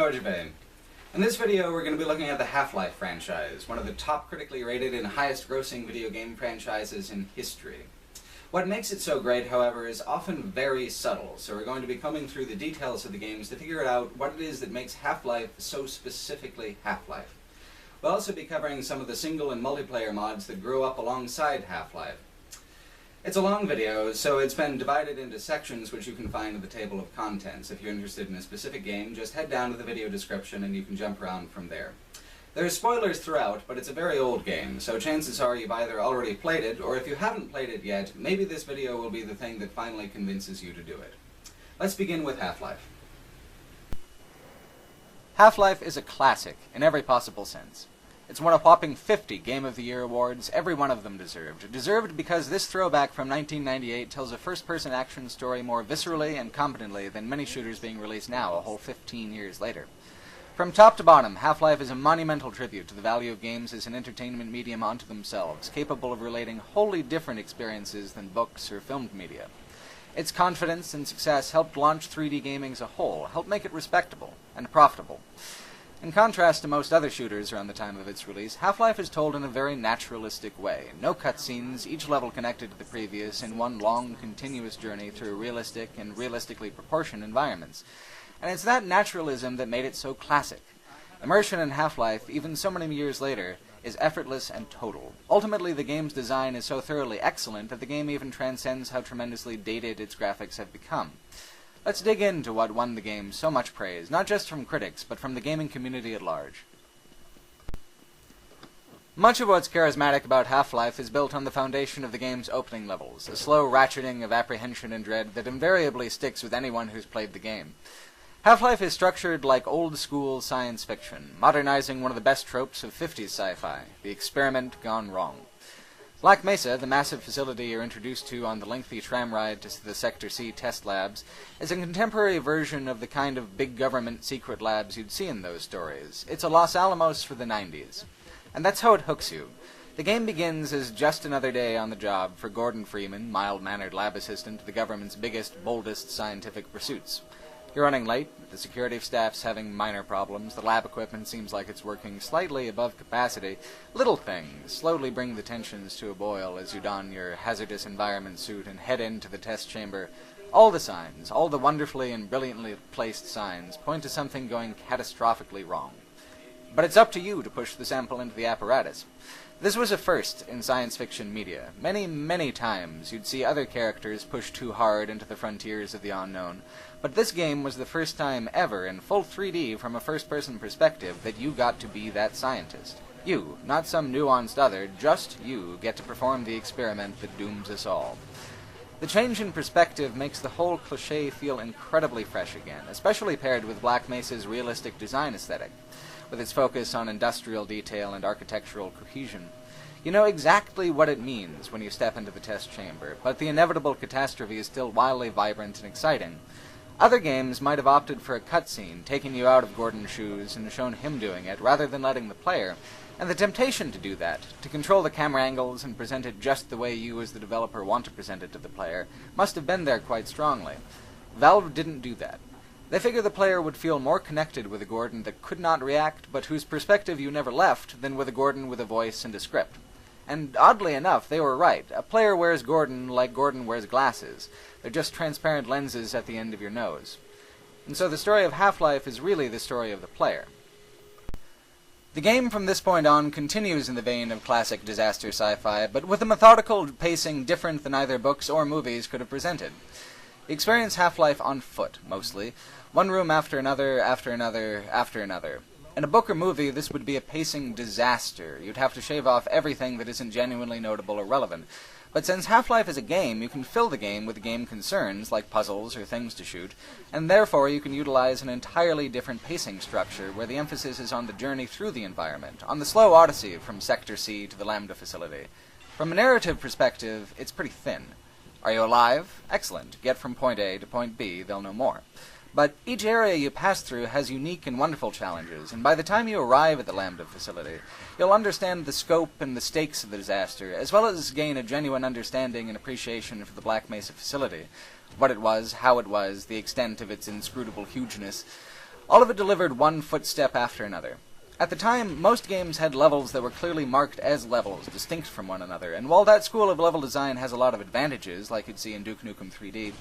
Caldwell-Gervais. In this video we're going to be looking at the Half-Life franchise, one of the top critically rated and highest grossing video game franchises in history. What makes it so great, however, is often very subtle, so we're going to be combing through the details of the games to figure out what it is that makes Half-Life so specifically Half-Life. We'll also be covering some of the single and multiplayer mods that grew up alongside Half-Life. It's a long video, so it's been divided into sections which you can find in the table of contents. If you're interested in a specific game, just head down to the video description and you can jump around from there. There are spoilers throughout, but it's a very old game, so chances are you've either already played it, or if you haven't played it yet, maybe this video will be the thing that finally convinces you to do it. Let's begin with Half-Life. Half-Life is a classic, in every possible sense. It's won a whopping 50 Game of the Year awards, every one of them deserved. Deserved because this throwback from 1998 tells a first-person action story more viscerally and competently than many shooters being released now, a whole 15 years later. From top to bottom, Half-Life is a monumental tribute to the value of games as an entertainment medium unto themselves, capable of relating wholly different experiences than books or filmed media. Its confidence and success helped launch 3D gaming as a whole, helped make it respectable and profitable. In contrast to most other shooters around the time of its release, Half-Life is told in a very naturalistic way. No cutscenes, each level connected to the previous in one long, continuous journey through realistic and realistically proportioned environments. And it's that naturalism that made it so classic. Immersion in Half-Life, even so many years later, is effortless and total. Ultimately, the game's design is so thoroughly excellent that the game even transcends how tremendously dated its graphics have become. Let's dig into what won the game so much praise, not just from critics, but from the gaming community at large. Much of what's charismatic about Half-Life is built on the foundation of the game's opening levels, a slow ratcheting of apprehension and dread that invariably sticks with anyone who's played the game. Half-Life is structured like old-school science fiction, modernizing one of the best tropes of 50s sci-fi, the experiment gone wrong. Like Mesa, the massive facility you're introduced to on the lengthy tram ride to the Sector C test labs, is a contemporary version of the kind of big government secret labs you'd see in those stories. It's a Los Alamos for the 90s. And that's how it hooks you. The game begins as just another day on the job for Gordon Freeman, mild-mannered lab assistant to the government's biggest, boldest scientific pursuits. You're running late, the security staff's having minor problems, the lab equipment seems like it's working slightly above capacity. Little things slowly bring the tensions to a boil as you don your hazardous environment suit and head into the test chamber. All the signs, all the wonderfully and brilliantly placed signs, point to something going catastrophically wrong. But it's up to you to push the sample into the apparatus. This was a first in science fiction media. Many, many times you'd see other characters push too hard into the frontiers of the unknown, but this game was the first time ever in full 3D from a first-person perspective that you got to be that scientist. You, not some nuanced other, just you get to perform the experiment that dooms us all. The change in perspective makes the whole cliché feel incredibly fresh again, especially paired with Black Mesa's realistic design aesthetic, with its focus on industrial detail and architectural cohesion. You know exactly what it means when you step into the test chamber, but the inevitable catastrophe is still wildly vibrant and exciting. Other games might have opted for a cutscene, taking you out of Gordon's shoes and shown him doing it, rather than letting the player, and the temptation to do that, to control the camera angles and present it just the way you as the developer want to present it to the player, must have been there quite strongly. Valve didn't do that. They figure the player would feel more connected with a Gordon that could not react, but whose perspective you never left, than with a Gordon with a voice and a script. And oddly enough, they were right. A player wears Gordon like Gordon wears glasses. They're just transparent lenses at the end of your nose. And so the story of Half-Life is really the story of the player. The game from this point on continues in the vein of classic disaster sci-fi, but with a methodical pacing different than either books or movies could have presented. You experience Half-Life on foot, mostly, one room after another, after another, after another. In a book or movie, this would be a pacing disaster. You'd have to shave off everything that isn't genuinely notable or relevant. But since Half-Life is a game, you can fill the game with game concerns, like puzzles or things to shoot, and therefore you can utilize an entirely different pacing structure, where the emphasis is on the journey through the environment, on the slow odyssey from Sector C to the Lambda facility. From a narrative perspective, it's pretty thin. Are you alive? Excellent. Get from point A to point B, they'll know more. But each area you pass through has unique and wonderful challenges, and by the time you arrive at the Lambda facility, you'll understand the scope and the stakes of the disaster, as well as gain a genuine understanding and appreciation for the Black Mesa facility, what it was, how it was, the extent of its inscrutable hugeness. all of it delivered one footstep after another. At the time, most games had levels that were clearly marked as levels, distinct from one another, and while that school of level design has a lot of advantages, like you'd see in Duke Nukem 3D,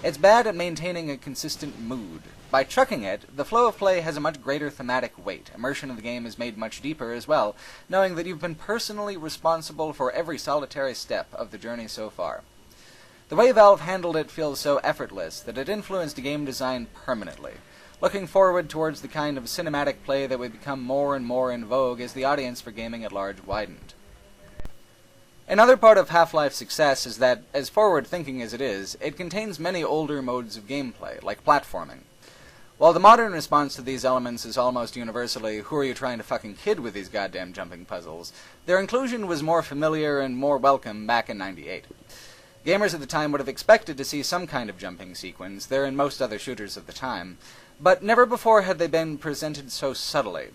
it's bad at maintaining a consistent mood. By chucking it, the flow of play has a much greater thematic weight. Immersion of the game is made much deeper as well, knowing that you've been personally responsible for every solitary step of the journey so far. The way Valve handled it feels so effortless that it influenced game design permanently. Looking forward towards the kind of cinematic play that would become more and more in vogue as the audience for gaming at large widened. Another part of Half-Life's success is that, as forward-thinking as it is, it contains many older modes of gameplay, like platforming. While the modern response to these elements is almost universally, who are you trying to fucking kid with these goddamn jumping puzzles, their inclusion was more familiar and more welcome back in '98. Gamers at the time would have expected to see some kind of jumping sequence, there in most other shooters of the time, but never before had they been presented so subtly.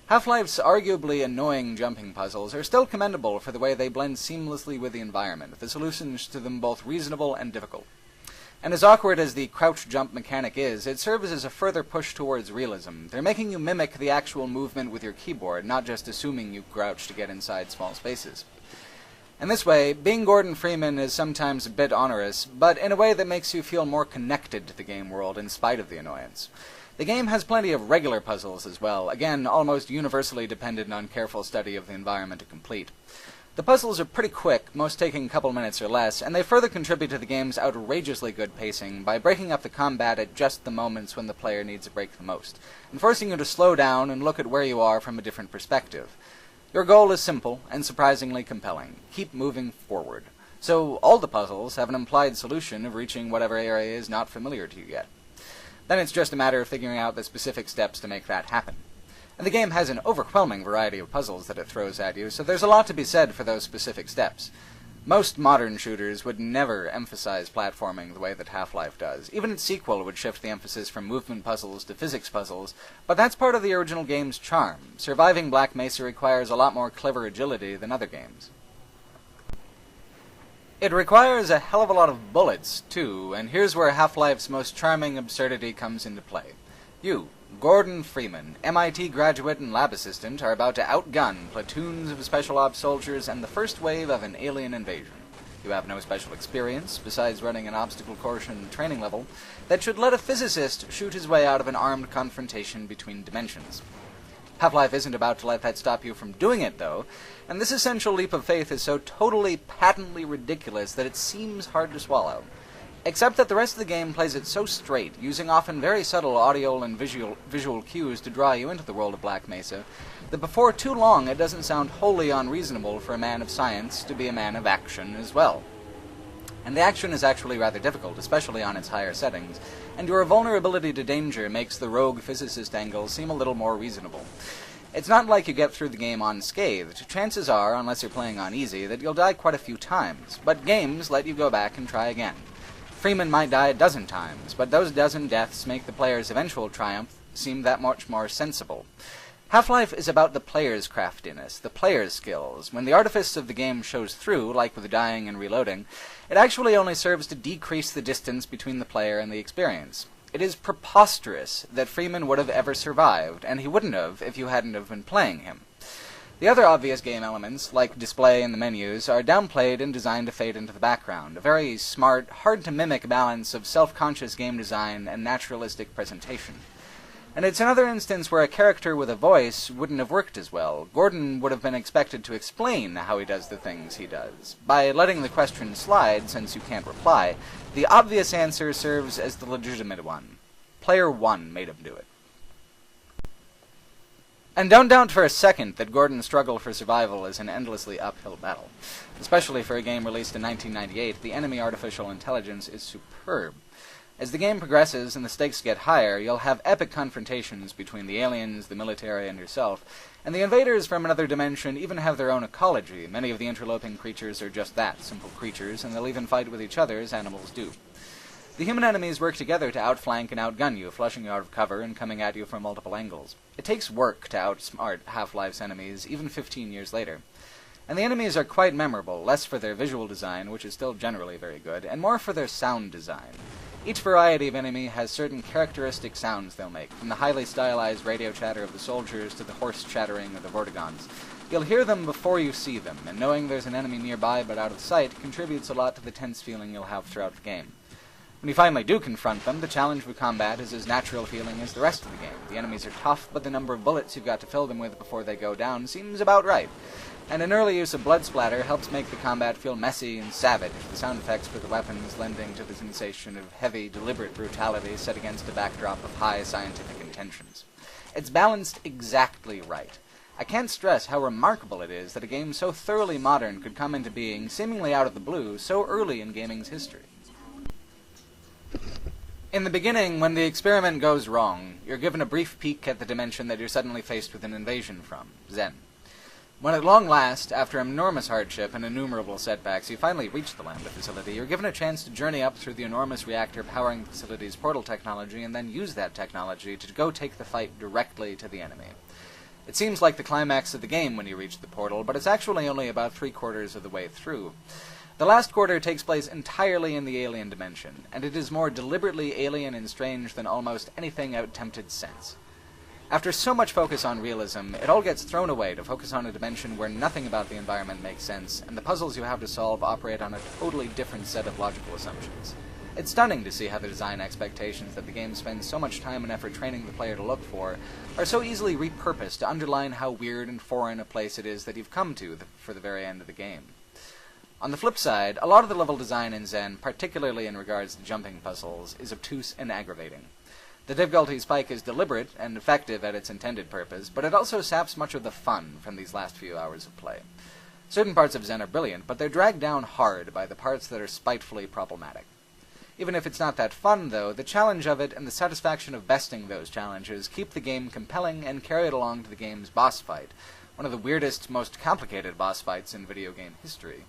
Half-Life's arguably annoying jumping puzzles are still commendable for the way they blend seamlessly with the environment, the solutions to them both reasonable and difficult. And as awkward as the crouch-jump mechanic is, it serves as a further push towards realism. They're making you mimic the actual movement with your keyboard, not just assuming you crouch to get inside small spaces. In this way, being Gordon Freeman is sometimes a bit onerous, but in a way that makes you feel more connected to the game world in spite of the annoyance. The game has plenty of regular puzzles as well, again, almost universally dependent on careful study of the environment to complete. The puzzles are pretty quick, most taking a couple minutes or less, and they further contribute to the game's outrageously good pacing by breaking up the combat at just the moments when the player needs a break the most, and forcing you to slow down and look at where you are from a different perspective. Your goal is simple and surprisingly compelling. Keep moving forward. So all the puzzles have an implied solution of reaching whatever area is not familiar to you yet. Then it's just a matter of figuring out the specific steps to make that happen. And the game has an overwhelming variety of puzzles that it throws at you, so there's a lot to be said for those specific steps. Most modern shooters would never emphasize platforming the way that Half-Life does. Even its sequel would shift the emphasis from movement puzzles to physics puzzles, but that's part of the original game's charm. Surviving Black Mesa requires a lot more clever agility than other games. It requires a hell of a lot of bullets, too, and here's where Half-Life's most charming absurdity comes into play. You, Gordon Freeman, MIT graduate and lab assistant, are about to outgun platoons of special ops soldiers and the first wave of an alien invasion. You have no special experience, besides running an obstacle course and training level, that should let a physicist shoot his way out of an armed confrontation between dimensions. Half-Life isn't about to let that stop you from doing it, though, and this essential leap of faith is so totally, patently ridiculous that it seems hard to swallow. Except that the rest of the game plays it so straight, using often very subtle audio and visual cues to draw you into the world of Black Mesa, that before too long it doesn't sound wholly unreasonable for a man of science to be a man of action as well. And the action is actually rather difficult, especially on its higher settings, and your vulnerability to danger makes the rogue physicist angle seem a little more reasonable. It's not like you get through the game unscathed. Chances are, unless you're playing on easy, that you'll die quite a few times, but games let you go back and try again. Freeman might die a dozen times, but those dozen deaths make the player's eventual triumph seem that much more sensible. Half-Life is about the player's craftiness, the player's skills. When the artifice of the game shows through, like with dying and reloading, it actually only serves to decrease the distance between the player and the experience. It is preposterous that Freeman would have ever survived, and he wouldn't have if you hadn't have been playing him. The other obvious game elements, like display and the menus, are downplayed and designed to fade into the background, a very smart, hard-to-mimic balance of self-conscious game design and naturalistic presentation. And it's another instance where a character with a voice wouldn't have worked as well. Gordon would have been expected to explain how he does the things he does. By letting the question slide, since you can't reply, the obvious answer serves as the legitimate one. Player 1 made him do it. And don't doubt for a second that Gordon's struggle for survival is an endlessly uphill battle. Especially for a game released in 1998, the enemy artificial intelligence is superb. As the game progresses and the stakes get higher, you'll have epic confrontations between the aliens, the military, and yourself, and the invaders from another dimension even have their own ecology. Many of the interloping creatures are just that, simple creatures, and they'll even fight with each other as animals do. The human enemies work together to outflank and outgun you, flushing you out of cover and coming at you from multiple angles. It takes work to outsmart Half-Life's enemies, even 15 years later. And the enemies are quite memorable, less for their visual design, which is still generally very good, and more for their sound design. Each variety of enemy has certain characteristic sounds they'll make, from the highly stylized radio chatter of the soldiers to the hoarse chattering of the Vortigons. You'll hear them before you see them, and knowing there's an enemy nearby but out of sight contributes a lot to the tense feeling you'll have throughout the game. When you finally do confront them, the challenge with combat is as natural feeling as the rest of the game. The enemies are tough, but the number of bullets you've got to fill them with before they go down seems about right. And an early use of blood splatter helps make the combat feel messy and savage, the sound effects for the weapons lending to the sensation of heavy, deliberate brutality set against a backdrop of high scientific intentions. It's balanced exactly right. I can't stress how remarkable it is that a game so thoroughly modern could come into being, seemingly out of the blue, so early in gaming's history. In the beginning, when the experiment goes wrong, you're given a brief peek at the dimension that you're suddenly faced with an invasion from, Zen. When at long last, after enormous hardship and innumerable setbacks, you finally reach the Lambda facility, you're given a chance to journey up through the enormous reactor powering the facility's portal technology and then use that technology to go take the fight directly to the enemy. It seems like the climax of the game when you reach the portal, but it's actually only about 3/4 of the way through. The last quarter takes place entirely in the alien dimension, and it is more deliberately alien and strange than almost anything attempted since. After so much focus on realism, it all gets thrown away to focus on a dimension where nothing about the environment makes sense, and the puzzles you have to solve operate on a totally different set of logical assumptions. It's stunning to see how the design expectations that the game spends so much time and effort training the player to look for are so easily repurposed to underline how weird and foreign a place it is that you've come to for the very end of the game. On the flip side, a lot of the level design in Zen, particularly in regards to jumping puzzles, is obtuse and aggravating. The difficulty spike is deliberate and effective at its intended purpose, but it also saps much of the fun from these last few hours of play. Certain parts of Zen are brilliant, but they're dragged down hard by the parts that are spitefully problematic. Even if it's not that fun, though, the challenge of it and the satisfaction of besting those challenges keep the game compelling and carry it along to the game's boss fight, one of the weirdest, most complicated boss fights in video game history.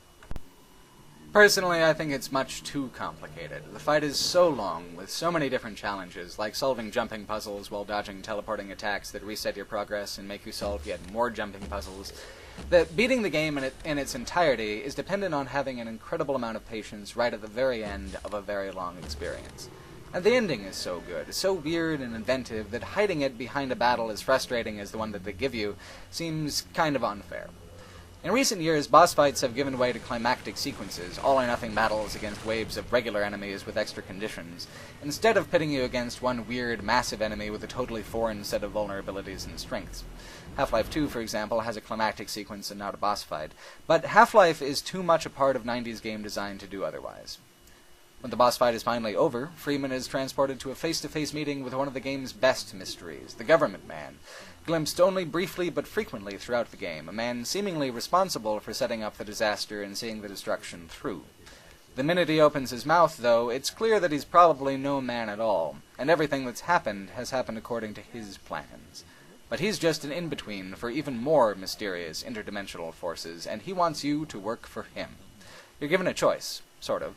Personally, I think it's much too complicated. The fight is so long, with so many different challenges, like solving jumping puzzles while dodging teleporting attacks that reset your progress and make you solve yet more jumping puzzles, that beating the game in its entirety is dependent on having an incredible amount of patience right at the very end of a very long experience. And the ending is so good, so weird and inventive, that hiding it behind a battle as frustrating as the one that they give you seems kind of unfair. In recent years, boss fights have given way to climactic sequences, all-or-nothing battles against waves of regular enemies with extra conditions, instead of pitting you against one weird, massive enemy with a totally foreign set of vulnerabilities and strengths. Half-Life 2, for example, has a climactic sequence and not a boss fight, but Half-Life is too much a part of 90s game design to do otherwise. When the boss fight is finally over, Freeman is transported to a face-to-face meeting with one of the game's best mysteries, the Government Man, glimpsed only briefly but frequently throughout the game, a man seemingly responsible for setting up the disaster and seeing the destruction through. The minute he opens his mouth, though, it's clear that he's probably no man at all, and everything that's happened has happened according to his plans. But he's just an in-between for even more mysterious interdimensional forces, and he wants you to work for him. You're given a choice, sort of.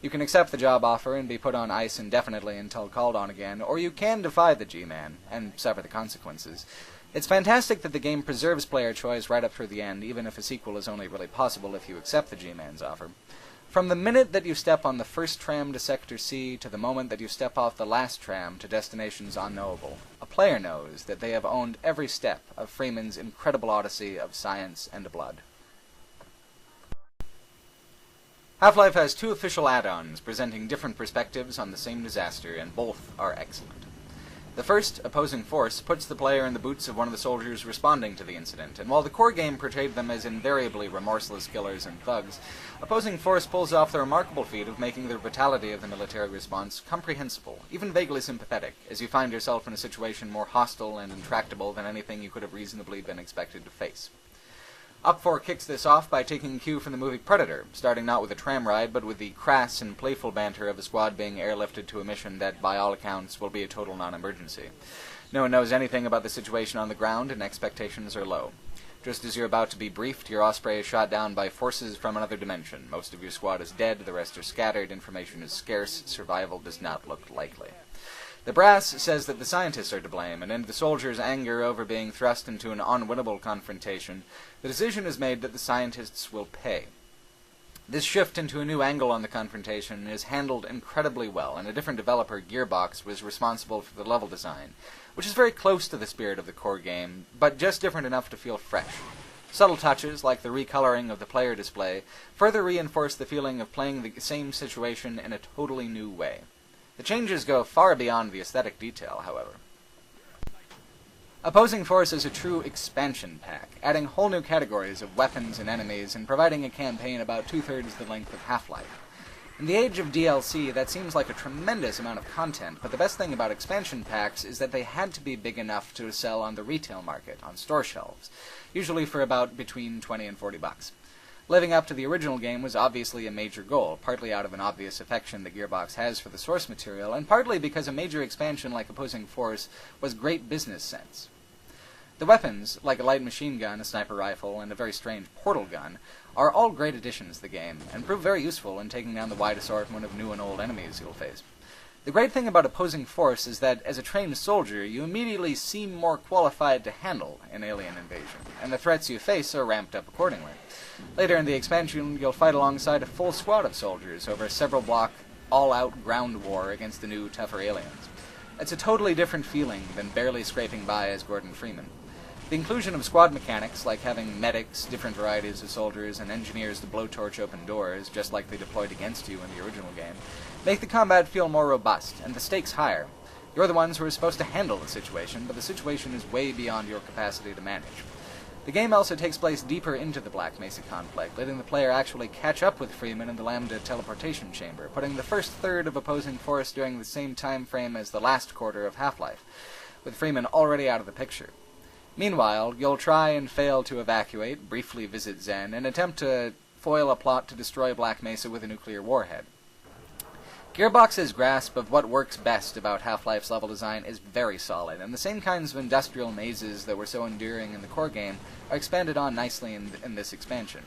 You can accept the job offer and be put on ice indefinitely until called on again, or you can defy the G-Man and suffer the consequences. It's fantastic that the game preserves player choice right up through the end, even if a sequel is only really possible if you accept the G-Man's offer. From the minute that you step on the first tram to Sector C to the moment that you step off the last tram to destinations unknowable, a player knows that they have owned every step of Freeman's incredible odyssey of science and blood. Half-Life has 2 official add-ons presenting different perspectives on the same disaster, and both are excellent. The first, Opposing Force, puts the player in the boots of one of the soldiers responding to the incident, and while the core game portrayed them as invariably remorseless killers and thugs, Opposing Force pulls off the remarkable feat of making the brutality of the military response comprehensible, even vaguely sympathetic, as you find yourself in a situation more hostile and intractable than anything you could have reasonably been expected to face. Up 4 kicks this off by taking cue from the movie Predator, starting not with a tram ride, but with the crass and playful banter of a squad being airlifted to a mission that, by all accounts, will be a total non-emergency. No one knows anything about the situation on the ground, and expectations are low. Just as you're about to be briefed, your Osprey is shot down by forces from another dimension. Most of your squad is dead, the rest are scattered, information is scarce, survival does not look likely. The brass says that the scientists are to blame, and in the soldiers' anger over being thrust into an unwinnable confrontation, the decision is made that the scientists will pay. This shift into a new angle on the confrontation is handled incredibly well, and a different developer, Gearbox, was responsible for the level design, which is very close to the spirit of the core game, but just different enough to feel fresh. Subtle touches, like the recoloring of the player display, further reinforce the feeling of playing the same situation in a totally new way. The changes go far beyond the aesthetic detail, however. Opposing Force is a true expansion pack, adding whole new categories of weapons and enemies and providing a campaign about 2/3 the length of Half-Life. In the age of DLC, that seems like a tremendous amount of content, but the best thing about expansion packs is that they had to be big enough to sell on the retail market, on store shelves, usually for about between $20 and $40. Living up to the original game was obviously a major goal, partly out of an obvious affection that Gearbox has for the source material, and partly because a major expansion like Opposing Force was great business sense. The weapons, like a light machine gun, a sniper rifle, and a very strange portal gun, are all great additions to the game, and prove very useful in taking down the wide assortment of new and old enemies you'll face. The great thing about Opposing Force is that, as a trained soldier, you immediately seem more qualified to handle an alien invasion, and the threats you face are ramped up accordingly. Later in the expansion, you'll fight alongside a full squad of soldiers over a several-block, all-out ground war against the new, tougher aliens. It's a totally different feeling than barely scraping by as Gordon Freeman. The inclusion of squad mechanics, like having medics, different varieties of soldiers, and engineers to blowtorch open doors, just like they deployed against you in the original game, make the combat feel more robust, and the stakes higher. You're the ones who are supposed to handle the situation, but the situation is way beyond your capacity to manage. The game also takes place deeper into the Black Mesa conflict, letting the player actually catch up with Freeman in the Lambda teleportation chamber, putting the first third of Opposing Force during the same time frame as the last quarter of Half-Life, with Freeman already out of the picture. Meanwhile, you'll try and fail to evacuate, briefly visit Zen, and attempt to foil a plot to destroy Black Mesa with a nuclear warhead. Gearbox's grasp of what works best about Half-Life's level design is very solid, and the same kinds of industrial mazes that were so enduring in the core game are expanded on nicely in this expansion.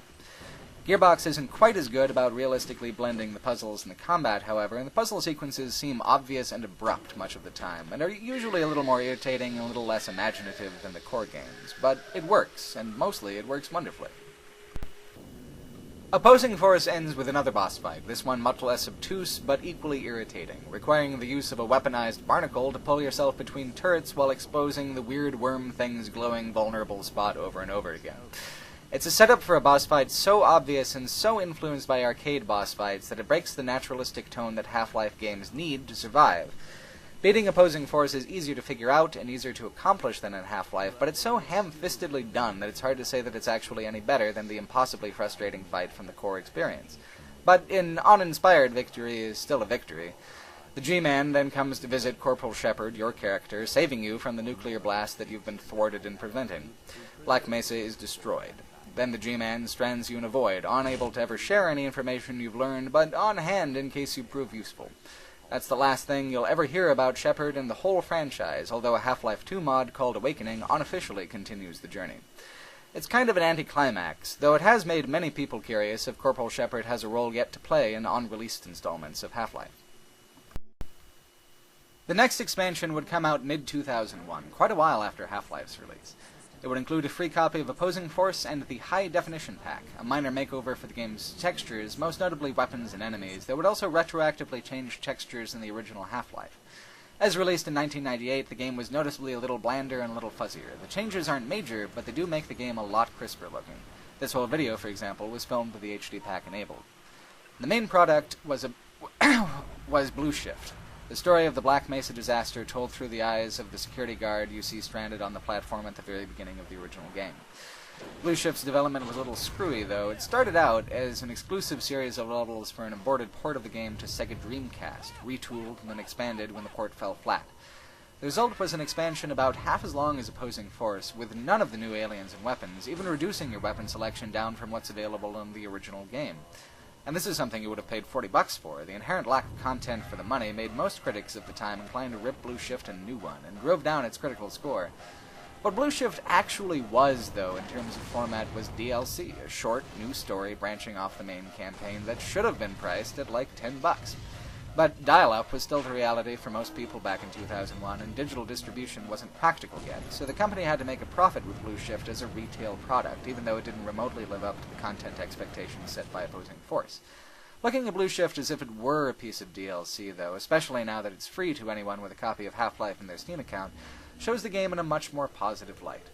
Gearbox isn't quite as good about realistically blending the puzzles and the combat, however, and the puzzle sequences seem obvious and abrupt much of the time, and are usually a little more irritating and a little less imaginative than the core games. But it works, and mostly it works wonderfully. Opposing Force ends with another boss fight, this one much less obtuse, but equally irritating, requiring the use of a weaponized barnacle to pull yourself between turrets while exposing the weird worm thing's glowing vulnerable spot over and over again. It's a setup for a boss fight so obvious and so influenced by arcade boss fights that it breaks the naturalistic tone that Half-Life games need to survive. Beating Opposing Force is easier to figure out and easier to accomplish than in Half-Life, but it's so ham-fistedly done that it's hard to say that it's actually any better than the impossibly frustrating fight from the core experience. But an uninspired victory is still a victory. The G-Man then comes to visit Corporal Shepard, your character, saving you from the nuclear blast that you've been thwarted in preventing. Black Mesa is destroyed. Then the G-Man strands you in a void, unable to ever share any information you've learned, but on hand in case you prove useful. That's the last thing you'll ever hear about Shepard in the whole franchise, although a Half-Life 2 mod called Awakening unofficially continues the journey. It's kind of an anticlimax, though it has made many people curious if Corporal Shepard has a role yet to play in unreleased installments of Half-Life. The next expansion would come out mid-2001, quite a while after Half-Life's release. It would include a free copy of Opposing Force and the High Definition Pack, a minor makeover for the game's textures, most notably weapons and enemies, that would also retroactively change textures in the original Half-Life. As released in 1998, the game was noticeably a little blander and a little fuzzier. The changes aren't major, but they do make the game a lot crisper looking. This whole video, for example, was filmed with the HD pack enabled. The main product was Blue Shift, the story of the Black Mesa disaster told through the eyes of the security guard you see stranded on the platform at the very beginning of the original game. Blue Shift's development was a little screwy, though. It started out as an exclusive series of levels for an aborted port of the game to Sega Dreamcast, retooled and then expanded when the port fell flat. The result was an expansion about half as long as Opposing Force, with none of the new aliens and weapons, even reducing your weapon selection down from what's available in the original game. And this is something you would have paid $40 for. The inherent lack of content for the money made most critics of the time inclined to rip Blue Shift a new one, and drove down its critical score. What Blue Shift actually was, though, in terms of format, was DLC, a short, new story branching off the main campaign that should have been priced at like $10. But dial-up was still the reality for most people back in 2001, and digital distribution wasn't practical yet, so the company had to make a profit with Blue Shift as a retail product, even though it didn't remotely live up to the content expectations set by Opposing Force. Looking at Blue Shift as if it were a piece of DLC, though, especially now that it's free to anyone with a copy of Half-Life in their Steam account, shows the game in a much more positive light.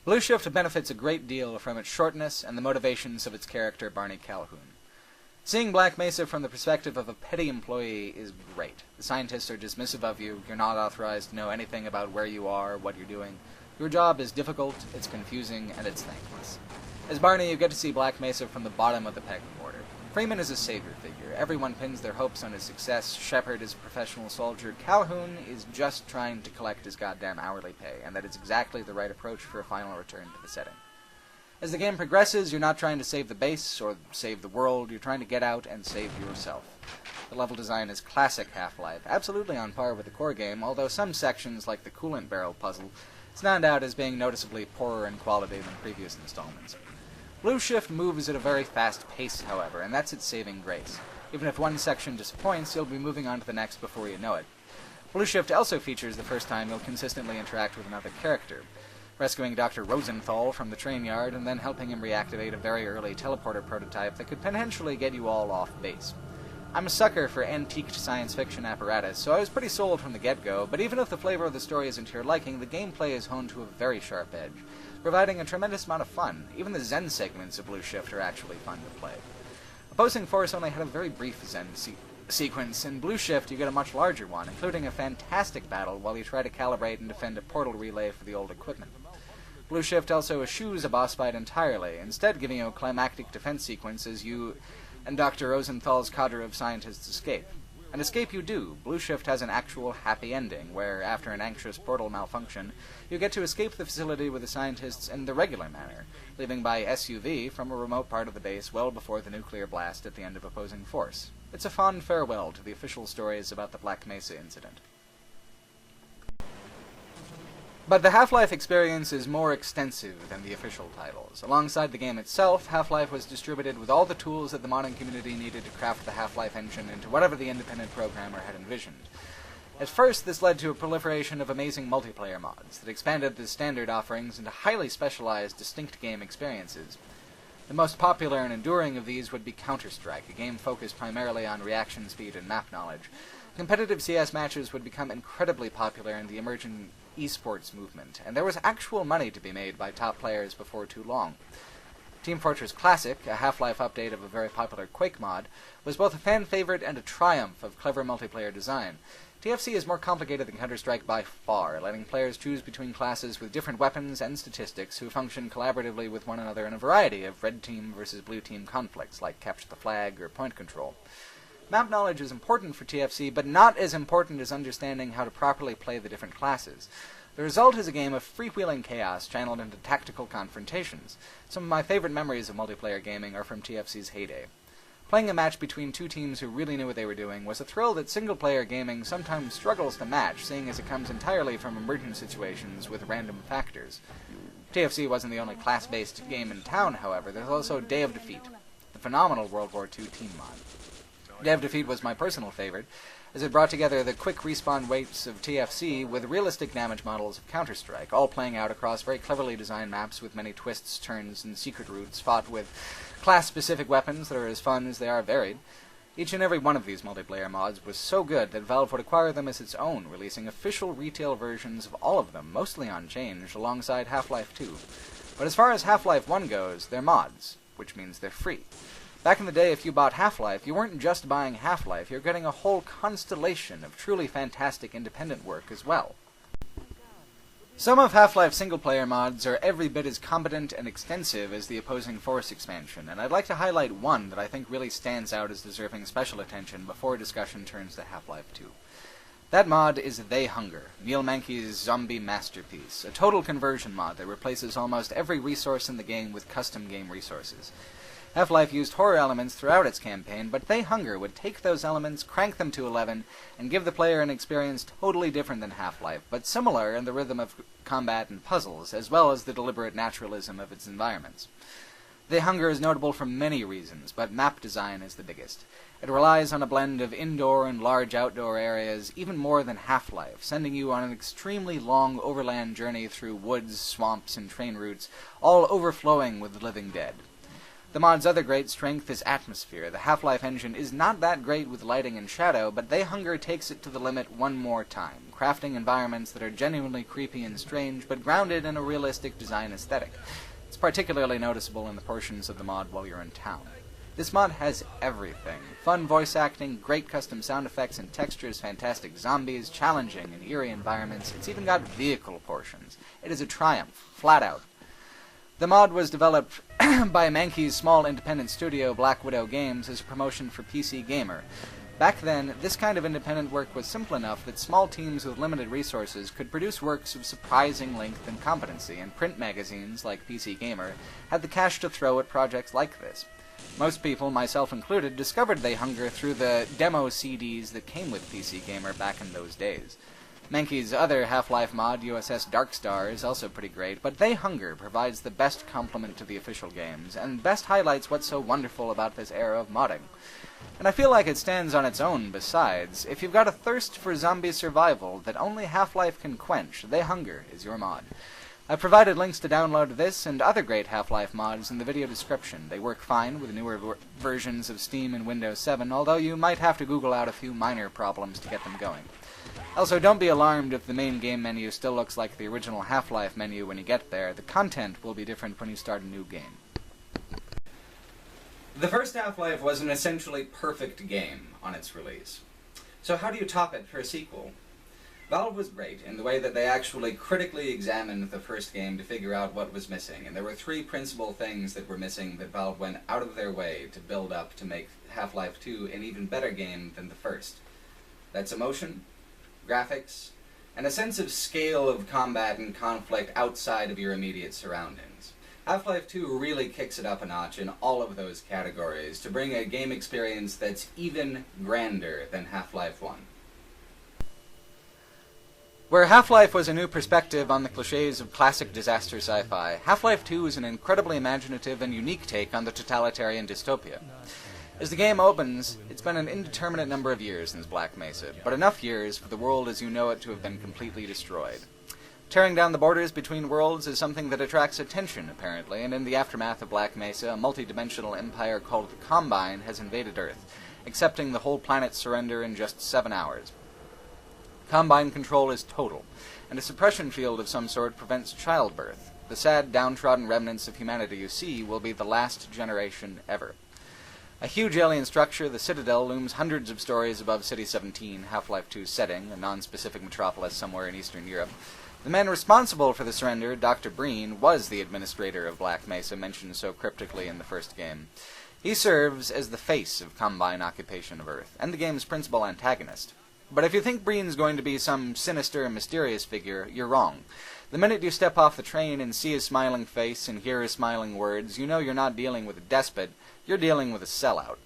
Blue Shift benefits a great deal from its shortness and the motivations of its character, Barney Calhoun. Seeing Black Mesa from the perspective of a petty employee is great. The scientists are dismissive of you, you're not authorized to know anything about where you are, what you're doing. Your job is difficult, it's confusing, and it's thankless. As Barney, you get to see Black Mesa from the bottom of the pecking order. Freeman is a savior figure. Everyone pins their hopes on his success. Shepard is a professional soldier. Calhoun is just trying to collect his goddamn hourly pay, and that is exactly the right approach for a final return to the setting. As the game progresses, you're not trying to save the base or save the world. You're trying to get out and save yourself. The level design is classic Half-Life, absolutely on par with the core game, although some sections, like the coolant barrel puzzle, stand out as being noticeably poorer in quality than previous installments. Blue Shift moves at a very fast pace, however, and that's its saving grace. Even if one section disappoints, you'll be moving on to the next before you know it. Blue Shift also features the first time you'll consistently interact with another character, rescuing Dr. Rosenthal from the train yard and then helping him reactivate a very early teleporter prototype that could potentially get you all off base. I'm a sucker for antiqued science fiction apparatus, so I was pretty sold from the get-go, but even if the flavor of the story isn't to your liking, the gameplay is honed to a very sharp edge, providing a tremendous amount of fun. Even the Zen segments of Blue Shift are actually fun to play. Opposing Force only had a very brief Zen sequence. In Blue Shift, you get a much larger one, including a fantastic battle while you try to calibrate and defend a portal relay for the old equipment. Blue Shift also eschews a boss fight entirely, instead giving you a climactic defense sequence as you and Dr. Rosenthal's cadre of scientists escape. And escape you do. Blue Shift has an actual happy ending, where, after an anxious portal malfunction, you get to escape the facility with the scientists in the regular manner, leaving by SUV from a remote part of the base well before the nuclear blast at the end of Opposing Force. It's a fond farewell to the official stories about the Black Mesa incident. But the Half-Life experience is more extensive than the official titles. Alongside the game itself, Half-Life was distributed with all the tools that the modding community needed to craft the Half-Life engine into whatever the independent programmer had envisioned. At first, this led to a proliferation of amazing multiplayer mods that expanded the standard offerings into highly specialized, distinct game experiences. The most popular and enduring of these would be Counter-Strike, a game focused primarily on reaction speed and map knowledge. Competitive CS matches would become incredibly popular in the emerging esports movement, and there was actual money to be made by top players before too long. Team Fortress Classic, a Half-Life update of a very popular Quake mod, was both a fan favorite and a triumph of clever multiplayer design. TFC is more complicated than Counter-Strike by far, letting players choose between classes with different weapons and statistics who function collaboratively with one another in a variety of red team versus blue team conflicts, like capture the flag or point control. Map knowledge is important for TFC, but not as important as understanding how to properly play the different classes. The result is a game of freewheeling chaos channeled into tactical confrontations. Some of my favorite memories of multiplayer gaming are from TFC's heyday. Playing a match between two teams who really knew what they were doing was a thrill that single-player gaming sometimes struggles to match, seeing as it comes entirely from emergent situations with random factors. TFC wasn't the only class-based game in town, however. There's also Day of Defeat, the phenomenal World War II team mod. Day of Defeat was my personal favorite, as it brought together the quick respawn weights of TFC with realistic damage models of Counter-Strike, all playing out across very cleverly designed maps with many twists, turns, and secret routes, fought with class-specific weapons that are as fun as they are varied. Each and every one of these multiplayer mods was so good that Valve would acquire them as its own, releasing official retail versions of all of them, mostly unchanged, alongside Half-Life 2. But as far as Half-Life 1 goes, they're mods, which means they're free. Back in the day, if you bought Half-Life, you weren't just buying Half-Life, you're getting a whole constellation of truly fantastic independent work as well. Some of Half-Life single-player mods are every bit as competent and extensive as the Opposing Force expansion, and I'd like to highlight one that I think really stands out as deserving special attention before discussion turns to Half-Life 2. That mod is They Hunger, Neil Mankey's zombie masterpiece, a total conversion mod that replaces almost every resource in the game with custom game resources. Half-Life used horror elements throughout its campaign, but They Hunger would take those elements, crank them to 11, and give the player an experience totally different than Half-Life, but similar in the rhythm of combat and puzzles, as well as the deliberate naturalism of its environments. The hunger is notable for many reasons, but map design is the biggest. It relies on a blend of indoor and large outdoor areas, even more than Half-Life, sending you on an extremely long overland journey through woods, swamps, and train routes, all overflowing with the living dead. The mod's other great strength is atmosphere. The Half-Life engine is not that great with lighting and shadow, but They Hunger takes it to the limit one more time, crafting environments that are genuinely creepy and strange, but grounded in a realistic design aesthetic. It's particularly noticeable in the portions of the mod while you're in town. This mod has everything. Fun voice acting, great custom sound effects and textures, fantastic zombies, challenging and eerie environments. It's even got vehicle portions. It is a triumph, flat out. The mod was developed by Mankey's small independent studio, Black Widow Games, as a promotion for PC Gamer. Back then, this kind of independent work was simple enough that small teams with limited resources could produce works of surprising length and competency, and print magazines, like PC Gamer, had the cash to throw at projects like this. Most people, myself included, discovered They Hunger through the demo CDs that came with PC Gamer back in those days. Mankey's other Half-Life mod, USS Darkstar, is also pretty great, but They Hunger provides the best complement to the official games, and best highlights what's so wonderful about this era of modding. And I feel like it stands on its own besides. If you've got a thirst for zombie survival that only Half-Life can quench, They Hunger is your mod. I've provided links to download this and other great Half-Life mods in the video description. They work fine with newer versions of Steam and Windows 7, although you might have to Google out a few minor problems to get them going. Also, don't be alarmed if the main game menu still looks like the original Half-Life menu when you get there. The content will be different when you start a new game. The first Half-Life was an essentially perfect game on its release. So how do you top it for a sequel? Valve was great in the way that they actually critically examined the first game to figure out what was missing, and there were three principal things that were missing that Valve went out of their way to build up to make Half-Life 2 an even better game than the first. That's emotion, graphics, and a sense of scale of combat and conflict outside of your immediate surroundings. Half-Life 2 really kicks it up a notch in all of those categories to bring a game experience that's even grander than Half-Life 1. Where Half-Life was a new perspective on the cliches of classic disaster sci-fi, Half-Life 2 is an incredibly imaginative and unique take on the totalitarian dystopia. As the game opens, it's been an indeterminate number of years since Black Mesa, but enough years for the world as you know it to have been completely destroyed. Tearing down the borders between worlds is something that attracts attention, apparently, and in the aftermath of Black Mesa, a multi-dimensional empire called the Combine has invaded Earth, accepting the whole planet's surrender in just 7 hours. Combine control is total, and a suppression field of some sort prevents childbirth. The sad, downtrodden remnants of humanity you see will be the last generation ever. A huge alien structure, the Citadel, looms hundreds of stories above City-17, Half-Life 2's setting, a non-specific metropolis somewhere in Eastern Europe. The man responsible for the surrender, Dr. Breen, was the administrator of Black Mesa mentioned so cryptically in the first game. He serves as the face of Combine occupation of Earth, and the game's principal antagonist. But if you think Breen's going to be some sinister and mysterious figure, you're wrong. The minute you step off the train and see his smiling face and hear his smiling words, you know you're not dealing with a despot, you're dealing with a sellout.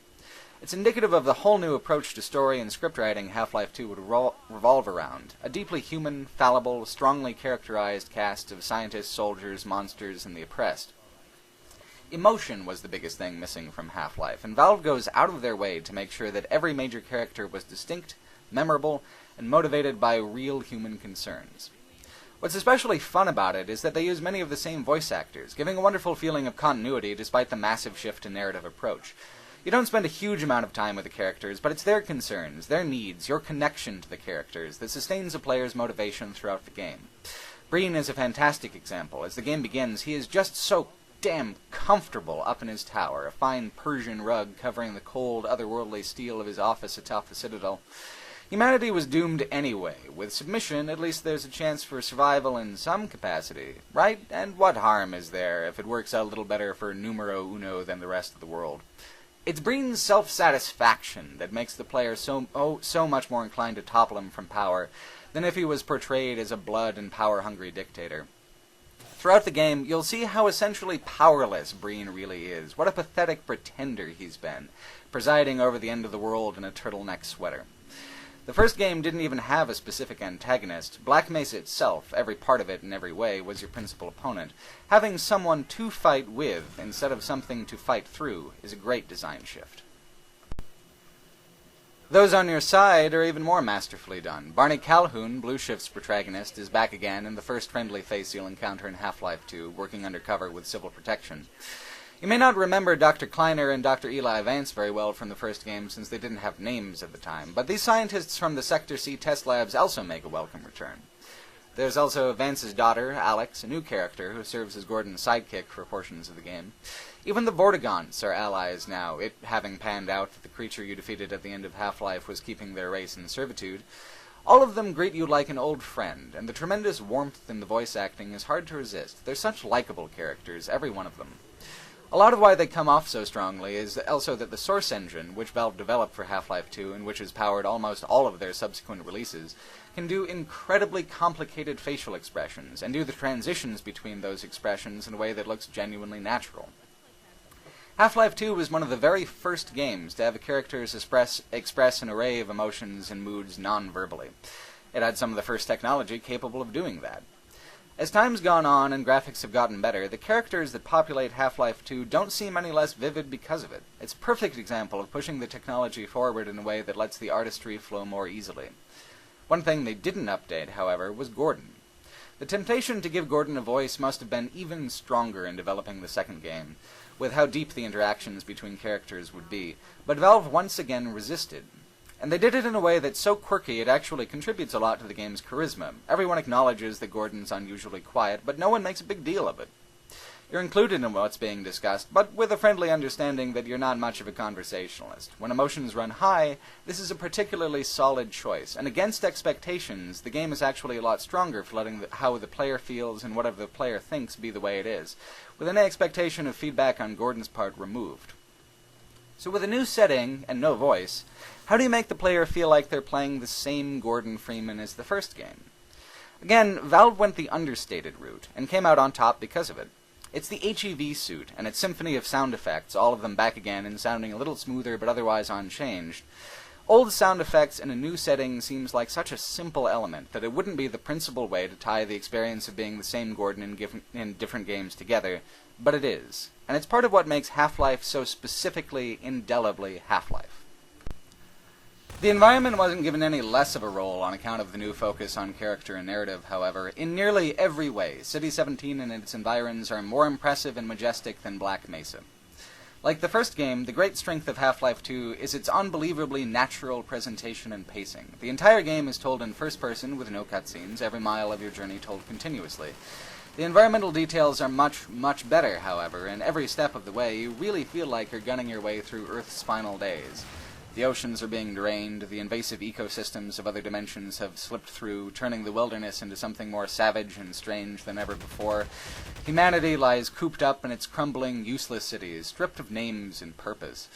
It's indicative of the whole new approach to story and scriptwriting Half-Life 2 would revolve around. A deeply human, fallible, strongly characterized cast of scientists, soldiers, monsters, and the oppressed. Emotion was the biggest thing missing from Half-Life, and Valve goes out of their way to make sure that every major character was distinct, memorable, and motivated by real human concerns. What's especially fun about it is that they use many of the same voice actors, giving a wonderful feeling of continuity despite the massive shift in narrative approach. You don't spend a huge amount of time with the characters, but it's their concerns, their needs, your connection to the characters that sustains a player's motivation throughout the game. Breen is a fantastic example. As the game begins, he is just so damn comfortable up in his tower, a fine Persian rug covering the cold, otherworldly steel of his office atop the Citadel. Humanity was doomed anyway. With submission, at least there's a chance for survival in some capacity, right? And what harm is there if it works out a little better for numero uno than the rest of the world? It's Breen's self-satisfaction that makes the player so much more inclined to topple him from power than if he was portrayed as a blood and power-hungry dictator. Throughout the game, you'll see how essentially powerless Breen really is, what a pathetic pretender he's been, presiding over the end of the world in a turtleneck sweater. The first game didn't even have a specific antagonist. Black Mesa itself, every part of it in every way, was your principal opponent. Having someone to fight with instead of something to fight through is a great design shift. Those on your side are even more masterfully done. Barney Calhoun, Blue Shift's protagonist, is back again in the first friendly face you'll encounter in Half-Life 2, working undercover with civil protection. You may not remember Dr. Kleiner and Dr. Eli Vance very well from the first game since they didn't have names at the time, but these scientists from the Sector C test labs also make a welcome return. There's also Vance's daughter, Alex, a new character who serves as Gordon's sidekick for portions of the game. Even the Vortigaunts are allies now, it having panned out that the creature you defeated at the end of Half-Life was keeping their race in servitude. All of them greet you like an old friend, and the tremendous warmth in the voice acting is hard to resist. They're such likable characters, every one of them. A lot of why they come off so strongly is also that the Source engine, which Valve developed for Half-Life 2 and which has powered almost all of their subsequent releases, can do incredibly complicated facial expressions, and do the transitions between those expressions in a way that looks genuinely natural. Half-Life 2 was one of the very first games to have characters express an array of emotions and moods non-verbally. It had some of the first technology capable of doing that. As time's gone on and graphics have gotten better, the characters that populate Half-Life 2 don't seem any less vivid because of it. It's a perfect example of pushing the technology forward in a way that lets the artistry flow more easily. One thing they didn't update, however, was Gordon. The temptation to give Gordon a voice must have been even stronger in developing the second game, with how deep the interactions between characters would be, but Valve once again resisted. And they did it in a way that's so quirky it actually contributes a lot to the game's charisma. Everyone acknowledges that Gordon's unusually quiet, but no one makes a big deal of it. You're included in what's being discussed, but with a friendly understanding that you're not much of a conversationalist. When emotions run high, this is a particularly solid choice, and against expectations, the game is actually a lot stronger for letting how the player feels and whatever the player thinks be the way it is, with any expectation of feedback on Gordon's part removed. So with a new setting and no voice, how do you make the player feel like they're playing the same Gordon Freeman as the first game? Again, Valve went the understated route, and came out on top because of it. It's the HEV suit, and its symphony of sound effects, all of them back again and sounding a little smoother but otherwise unchanged. Old sound effects in a new setting seems like such a simple element that it wouldn't be the principal way to tie the experience of being the same Gordon in different games together, but it is. And it's part of what makes Half-Life so specifically, indelibly Half-Life. The environment wasn't given any less of a role on account of the new focus on character and narrative, however. In nearly every way, City 17 and its environs are more impressive and majestic than Black Mesa. Like the first game, the great strength of Half-Life 2 is its unbelievably natural presentation and pacing. The entire game is told in first person with no cutscenes, every mile of your journey told continuously. The environmental details are much, much better, however, and every step of the way you really feel like you're gunning your way through Earth's final days. The oceans are being drained, the invasive ecosystems of other dimensions have slipped through, turning the wilderness into something more savage and strange than ever before. Humanity lies cooped up in its crumbling, useless cities, stripped of names and purpose.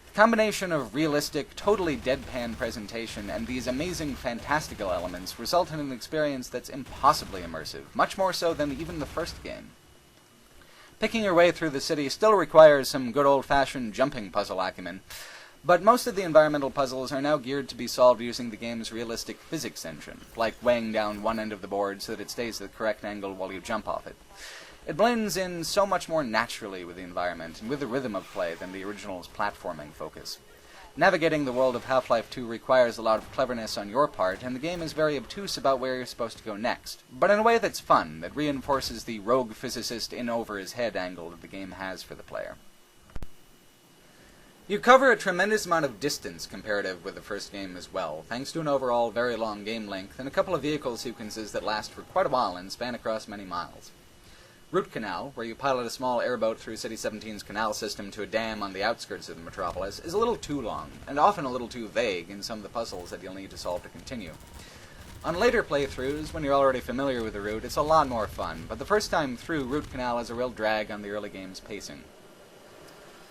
The combination of realistic, totally deadpan presentation and these amazing fantastical elements result in an experience that's impossibly immersive, much more so than even the first game. Picking your way through the city still requires some good old-fashioned jumping puzzle acumen, but most of the environmental puzzles are now geared to be solved using the game's realistic physics engine, like weighing down one end of the board so that it stays at the correct angle while you jump off it. It blends in so much more naturally with the environment and with the rhythm of play than the original's platforming focus. Navigating the world of Half-Life 2 requires a lot of cleverness on your part, and the game is very obtuse about where you're supposed to go next, but in a way that's fun, that reinforces the rogue physicist in over his head angle that the game has for the player. You cover a tremendous amount of distance comparative with the first game as well, thanks to an overall very long game length and a couple of vehicle sequences that last for quite a while and span across many miles. Root Canal, where you pilot a small airboat through City 17's canal system to a dam on the outskirts of the metropolis, is a little too long, and often a little too vague in some of the puzzles that you'll need to solve to continue. On later playthroughs, when you're already familiar with the route, it's a lot more fun, but the first time through, Root Canal is a real drag on the early game's pacing.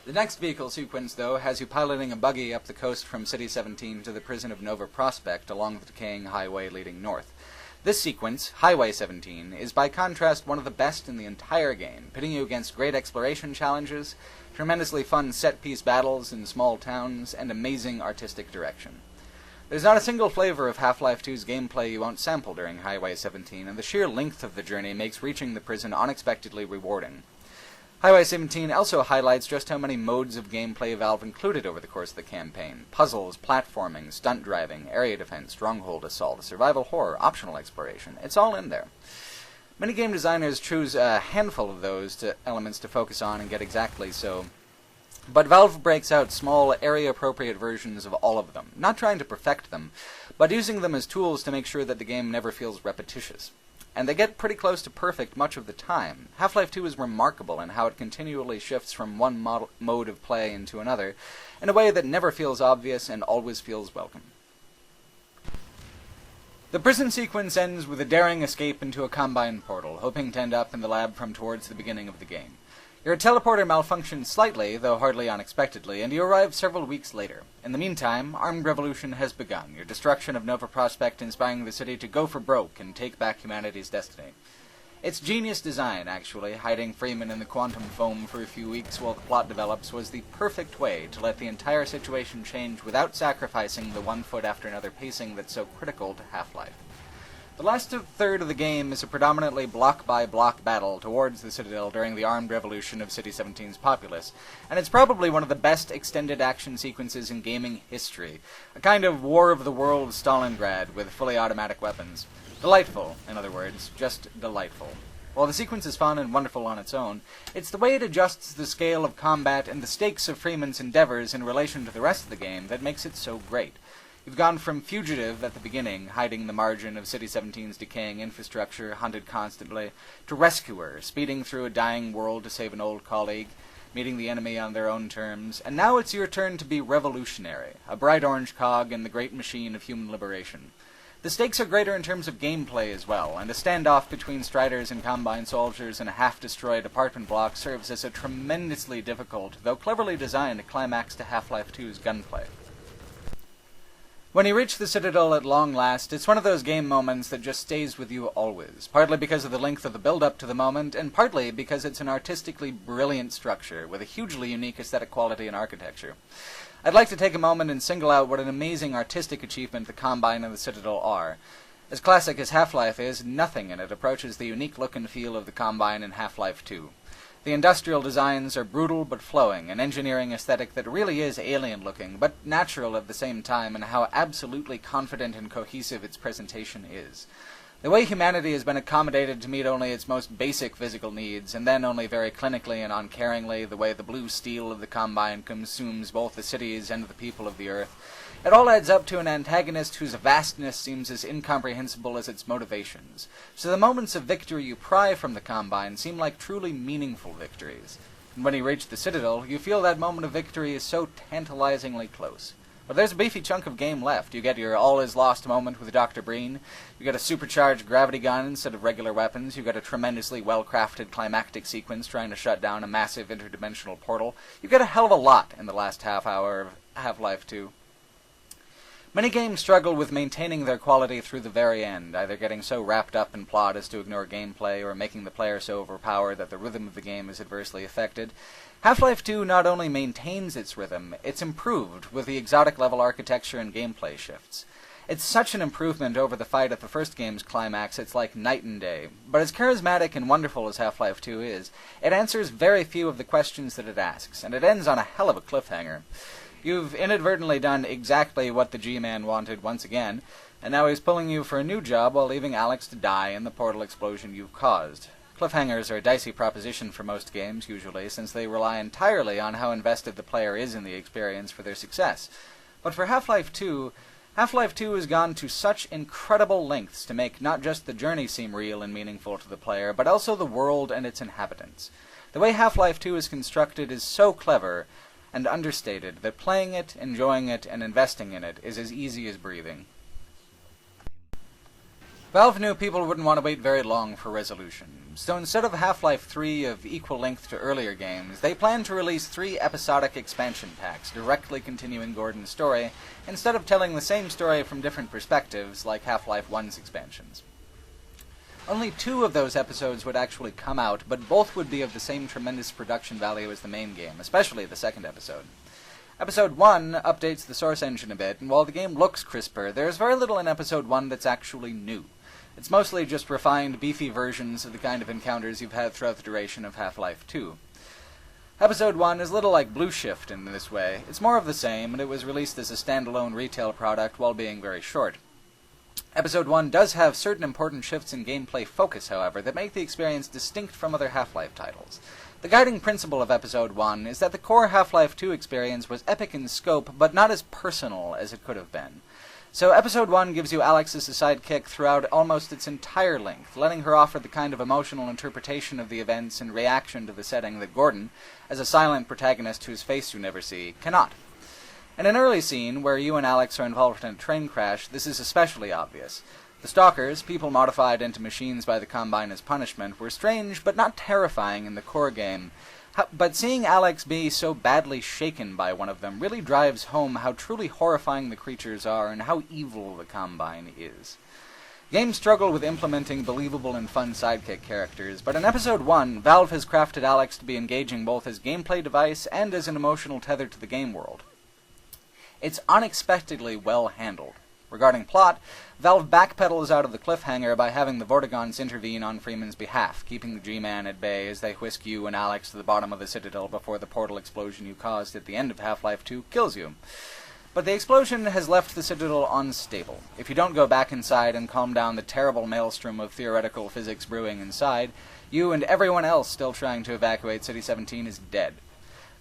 The next vehicle sequence, though, has you piloting a buggy up the coast from City 17 to the prison of Nova Prospect along the decaying highway leading north. This sequence, Highway 17, is by contrast one of the best in the entire game, pitting you against great exploration challenges, tremendously fun set-piece battles in small towns, and amazing artistic direction. There's not a single flavor of Half-Life 2's gameplay you won't sample during Highway 17, and the sheer length of the journey makes reaching the prison unexpectedly rewarding. Highway 17 also highlights just how many modes of gameplay Valve included over the course of the campaign. Puzzles, platforming, stunt driving, area defense, stronghold assault, survival horror, optional exploration. It's all in there. Many game designers choose a handful of those elements to focus on and get exactly so. But Valve breaks out small, area-appropriate versions of all of them, not trying to perfect them, but using them as tools to make sure that the game never feels repetitious. And they get pretty close to perfect much of the time. Half-Life 2 is remarkable in how it continually shifts from one mode of play into another, in a way that never feels obvious and always feels welcome. The prison sequence ends with a daring escape into a Combine portal, hoping to end up in the lab from towards the beginning of the game. Your teleporter malfunctions slightly, though hardly unexpectedly, and you arrive several weeks later. In the meantime, armed revolution has begun, your destruction of Nova Prospekt inspiring the city to go for broke and take back humanity's destiny. Its genius design, actually, hiding Freeman in the quantum foam for a few weeks while the plot develops, was the perfect way to let the entire situation change without sacrificing the one foot after another pacing that's so critical to Half-Life. The last third of the game is a predominantly block-by-block battle towards the Citadel during the armed revolution of City 17's populace, and it's probably one of the best extended action sequences in gaming history, a kind of War of the Worlds Stalingrad with fully automatic weapons. Delightful, in other words, just delightful. While the sequence is fun and wonderful on its own, it's the way it adjusts the scale of combat and the stakes of Freeman's endeavors in relation to the rest of the game that makes it so great. You've gone from fugitive at the beginning, hiding the margin of City 17's decaying infrastructure, hunted constantly, to rescuer, speeding through a dying world to save an old colleague, meeting the enemy on their own terms, and now it's your turn to be revolutionary, a bright orange cog in the great machine of human liberation. The stakes are greater in terms of gameplay as well, and a standoff between Striders and Combine soldiers in a half-destroyed apartment block serves as a tremendously difficult, though cleverly designed, climax to Half-Life 2's gunplay. When you reach the Citadel at long last, it's one of those game moments that just stays with you always, partly because of the length of the build-up to the moment, and partly because it's an artistically brilliant structure with a hugely unique aesthetic quality and architecture. I'd like to take a moment and single out what an amazing artistic achievement the Combine and the Citadel are. As classic as Half-Life is, nothing in it approaches the unique look and feel of the Combine in Half-Life 2. The industrial designs are brutal but flowing, an engineering aesthetic that really is alien-looking, but natural at the same time, and how absolutely confident and cohesive its presentation is. The way humanity has been accommodated to meet only its most basic physical needs, and then only very clinically and uncaringly the way the blue steel of the Combine consumes both the cities and the people of the Earth, it all adds up to an antagonist whose vastness seems as incomprehensible as its motivations. So the moments of victory you pry from the Combine seem like truly meaningful victories. And when you reach the Citadel, you feel that moment of victory is so tantalizingly close. But there's a beefy chunk of game left. You get your all-is-lost moment with Dr. Breen. You get a supercharged gravity gun instead of regular weapons. You get a tremendously well-crafted climactic sequence trying to shut down a massive interdimensional portal. You get a hell of a lot in the last half hour of Half-Life 2. Many games struggle with maintaining their quality through the very end, either getting so wrapped up in plot as to ignore gameplay, or making the player so overpowered that the rhythm of the game is adversely affected. Half-Life 2 not only maintains its rhythm, it's improved with the exotic-level architecture and gameplay shifts. It's such an improvement over the fight at the first game's climax, it's like night and day. But as charismatic and wonderful as Half-Life 2 is, it answers very few of the questions that it asks, and it ends on a hell of a cliffhanger. You've inadvertently done exactly what the G-Man wanted once again, and now he's pulling you for a new job while leaving Alex to die in the portal explosion you've caused. Cliffhangers are a dicey proposition for most games, usually, since they rely entirely on how invested the player is in the experience for their success. But for Half-Life 2 has gone to such incredible lengths to make not just the journey seem real and meaningful to the player, but also the world and its inhabitants. The way Half-Life 2 is constructed is so clever and understated that playing it, enjoying it, and investing in it is as easy as breathing. Valve knew people wouldn't want to wait very long for resolution, so instead of Half-Life 3 of equal length to earlier games, they planned to release 3 episodic expansion packs directly continuing Gordon's story, instead of telling the same story from different perspectives like Half-Life 1's expansions. Only 2 of those episodes would actually come out, but both would be of the same tremendous production value as the main game, especially the second episode. Episode 1 updates the source engine a bit, and while the game looks crisper, there's very little in Episode 1 that's actually new. It's mostly just refined, beefy versions of the kind of encounters you've had throughout the duration of Half-Life 2. Episode 1 is a little like Blue Shift in this way. It's more of the same, and it was released as a standalone retail product while being very short. Episode 1 does have certain important shifts in gameplay focus, however, that make the experience distinct from other Half-Life titles. The guiding principle of Episode 1 is that the core Half-Life 2 experience was epic in scope, but not as personal as it could have been. So Episode 1 gives you Alex as a sidekick throughout almost its entire length, letting her offer the kind of emotional interpretation of the events and reaction to the setting that Gordon, as a silent protagonist whose face you never see, cannot. In an early scene, where you and Alex are involved in a train crash, this is especially obvious. The Stalkers, people modified into machines by the Combine as punishment, were strange but not terrifying in the core game. But seeing Alex be so badly shaken by one of them really drives home how truly horrifying the creatures are and how evil the Combine is. Games struggle with implementing believable and fun sidekick characters, but in Episode 1, Valve has crafted Alex to be engaging both as gameplay device and as an emotional tether to the game world. It's unexpectedly well handled. Regarding plot, Valve backpedals out of the cliffhanger by having the Vortigaunts intervene on Freeman's behalf, keeping the G-Man at bay as they whisk you and Alex to the bottom of the Citadel before the portal explosion you caused at the end of Half-Life 2 kills you. But the explosion has left the Citadel unstable. If you don't go back inside and calm down the terrible maelstrom of theoretical physics brewing inside, you and everyone else still trying to evacuate City-17 is dead.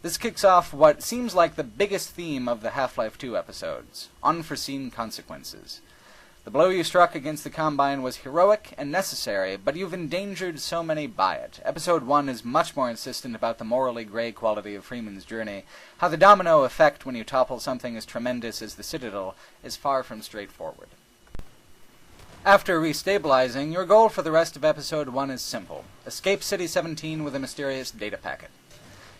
This kicks off what seems like the biggest theme of the Half-Life 2 episodes: unforeseen consequences. The blow you struck against the Combine was heroic and necessary, but you've endangered so many by it. Episode 1 is much more insistent about the morally gray quality of Freeman's journey. How the domino effect when you topple something as tremendous as the Citadel is far from straightforward. After restabilizing, your goal for the rest of Episode 1 is simple: escape City-17 with a mysterious data packet.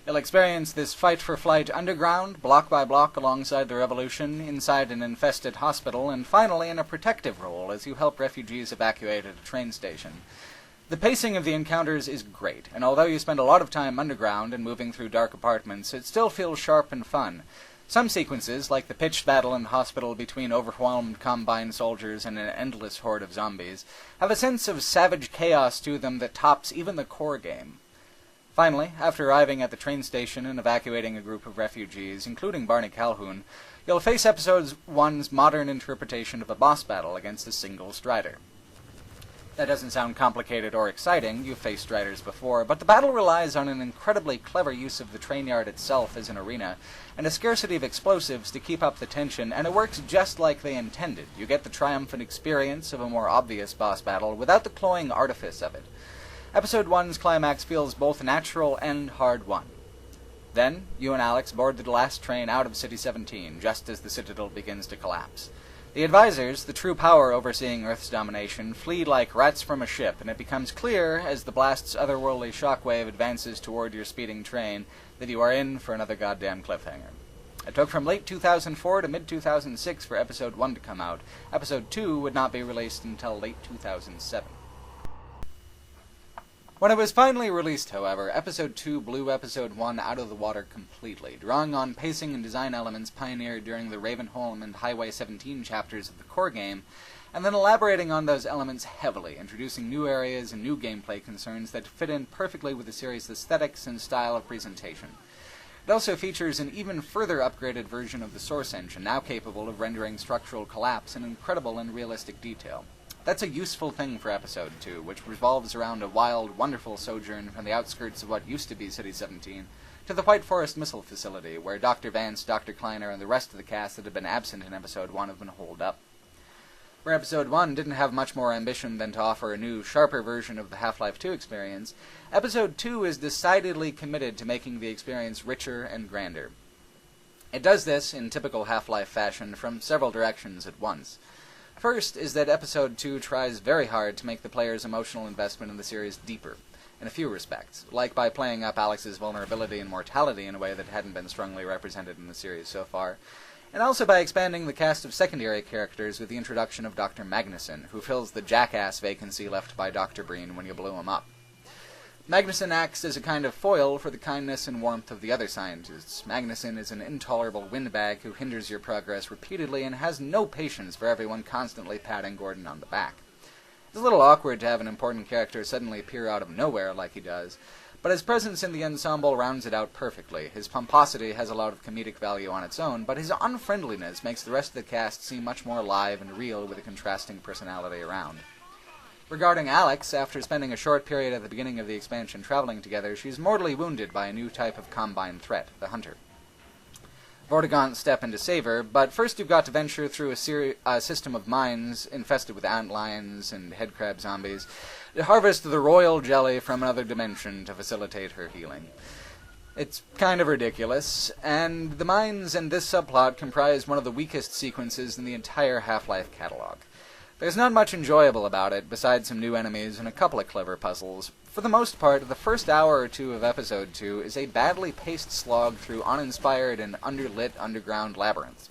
You'll experience this fight-for-flight underground, block by block alongside the Revolution, inside an infested hospital, and finally in a protective role as you help refugees evacuate at a train station. The pacing of the encounters is great, and although you spend a lot of time underground and moving through dark apartments, it still feels sharp and fun. Some sequences, like the pitched battle in the hospital between overwhelmed Combine soldiers and an endless horde of zombies, have a sense of savage chaos to them that tops even the core game. Finally, after arriving at the train station and evacuating a group of refugees, including Barney Calhoun, you'll face Episode 1's modern interpretation of a boss battle against a single Strider. That doesn't sound complicated or exciting, you've faced Striders before, but the battle relies on an incredibly clever use of the train yard itself as an arena, and a scarcity of explosives to keep up the tension, and it works just like they intended. You get the triumphant experience of a more obvious boss battle without the cloying artifice of it. Episode 1's climax feels both natural and hard-won. Then, you and Alex board the last train out of City-17, just as the Citadel begins to collapse. The Advisors, the true power overseeing Earth's domination, flee like rats from a ship, and it becomes clear, as the blast's otherworldly shockwave advances toward your speeding train, that you are in for another goddamn cliffhanger. It took from late 2004 to mid-2006 for Episode 1 to come out. Episode 2 would not be released until late 2007. When it was finally released, however, Episode 2 blew Episode 1 out of the water completely, drawing on pacing and design elements pioneered during the Ravenholm and Highway 17 chapters of the core game, and then elaborating on those elements heavily, introducing new areas and new gameplay concerns that fit in perfectly with the series' aesthetics and style of presentation. It also features an even further upgraded version of the source engine, now capable of rendering structural collapse in incredible and realistic detail. That's a useful thing for Episode 2, which revolves around a wild, wonderful sojourn from the outskirts of what used to be City-17 to the White Forest Missile Facility, where Dr. Vance, Dr. Kleiner, and the rest of the cast that had been absent in Episode 1 have been holed up. Where Episode 1 didn't have much more ambition than to offer a new, sharper version of the Half-Life 2 experience, Episode 2 is decidedly committed to making the experience richer and grander. It does this, in typical Half-Life fashion, from several directions at once. First is that Episode 2 tries very hard to make the player's emotional investment in the series deeper, in a few respects, like by playing up Alex's vulnerability and mortality in a way that hadn't been strongly represented in the series so far, and also by expanding the cast of secondary characters with the introduction of Dr. Magnuson, who fills the jackass vacancy left by Dr. Breen when you blew him up. Magnuson acts as a kind of foil for the kindness and warmth of the other scientists. Magnuson is an intolerable windbag who hinders your progress repeatedly and has no patience for everyone constantly patting Gordon on the back. It's a little awkward to have an important character suddenly appear out of nowhere like he does, but his presence in the ensemble rounds it out perfectly. His pomposity has a lot of comedic value on its own, but his unfriendliness makes the rest of the cast seem much more alive and real with a contrasting personality around. Regarding Alex, after spending a short period at the beginning of the expansion traveling together, she's mortally wounded by a new type of combine threat, the Hunter. Vortigaunt step in to save her, but first you've got to venture through a system of mines infested with antlions and headcrab zombies to harvest the royal jelly from another dimension to facilitate her healing. It's kind of ridiculous, and the mines and this subplot comprise one of the weakest sequences in the entire Half-Life catalog. There's not much enjoyable about it, besides some new enemies and a couple of clever puzzles. For the most part, the first hour or two of Episode 2 is a badly paced slog through uninspired and underlit underground labyrinths.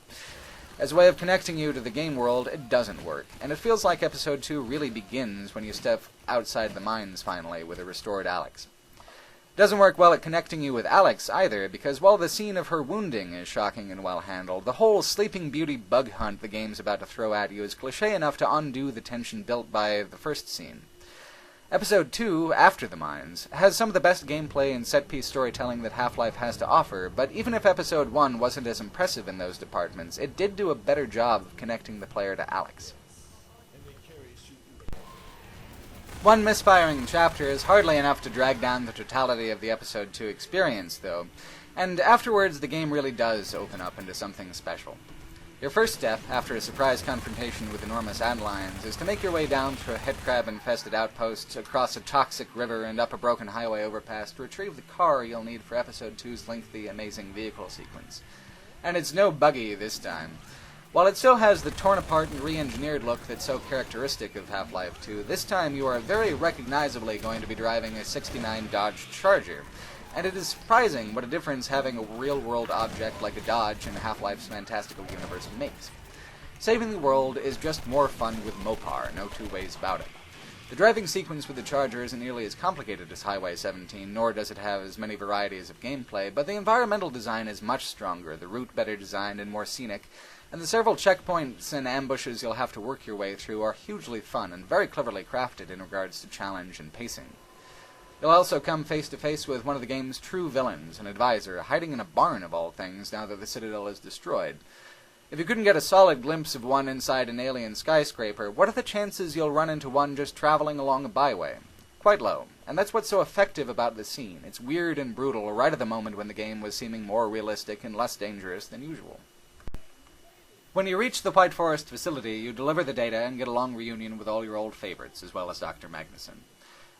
As a way of connecting you to the game world, it doesn't work, and it feels like Episode 2 really begins when you step outside the mines finally with a restored Alex. Doesn't work well at connecting you with Alex either, because while the scene of her wounding is shocking and well handled, the whole Sleeping Beauty bug hunt the game's about to throw at you is cliché enough to undo the tension built by the first scene. Episode 2, After the Mines, has some of the best gameplay and set-piece storytelling that Half-Life has to offer, but even if Episode 1 wasn't as impressive in those departments, it did do a better job of connecting the player to Alex. One misfiring chapter is hardly enough to drag down the totality of the Episode 2 experience, though, and afterwards the game really does open up into something special. Your first step, after a surprise confrontation with enormous antlions, is to make your way down through a headcrab-infested outpost, across a toxic river, and up a broken highway overpass to retrieve the car you'll need for Episode 2's lengthy, amazing vehicle sequence. And it's no buggy this time. While it still has the torn-apart and re-engineered look that's so characteristic of Half-Life 2, this time you are very recognizably going to be driving a '69 Dodge Charger, and it is surprising what a difference having a real-world object like a Dodge in Half-Life's fantastical universe makes. Saving the world is just more fun with Mopar, no two ways about it. The driving sequence with the Charger isn't nearly as complicated as Highway 17, nor does it have as many varieties of gameplay, but the environmental design is much stronger, the route better designed and more scenic, and the several checkpoints and ambushes you'll have to work your way through are hugely fun and very cleverly crafted in regards to challenge and pacing. You'll also come face to face with one of the game's true villains, an advisor, hiding in a barn of all things now that the Citadel is destroyed. If you couldn't get a solid glimpse of one inside an alien skyscraper, what are the chances you'll run into one just traveling along a byway? Quite low, and that's what's so effective about the scene. It's weird and brutal right at the moment when the game was seeming more realistic and less dangerous than usual. When you reach the White Forest facility, you deliver the data and get a long reunion with all your old favorites, as well as Dr. Magnuson.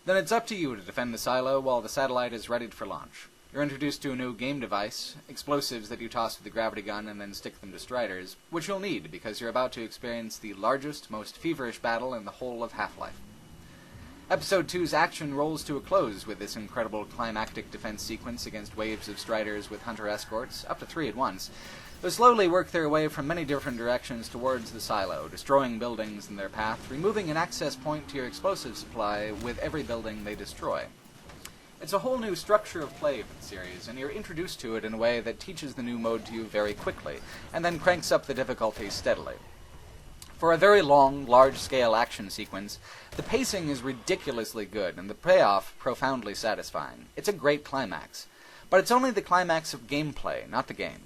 Then it's up to you to defend the silo while the satellite is readied for launch. You're introduced to a new game device, explosives that you toss with the gravity gun and then stick them to striders, which you'll need because you're about to experience the largest, most feverish battle in the whole of Half-Life. Episode 2's action rolls to a close with this incredible climactic defense sequence against waves of striders with hunter escorts, up to 3 at once, who slowly work their way from many different directions towards the silo, destroying buildings in their path, removing an access point to your explosive supply with every building they destroy. It's a whole new structure of play for the series, and you're introduced to it in a way that teaches the new mode to you very quickly, and then cranks up the difficulty steadily. For a very long, large-scale action sequence, the pacing is ridiculously good, and the payoff profoundly satisfying. It's a great climax. But it's only the climax of gameplay, not the game.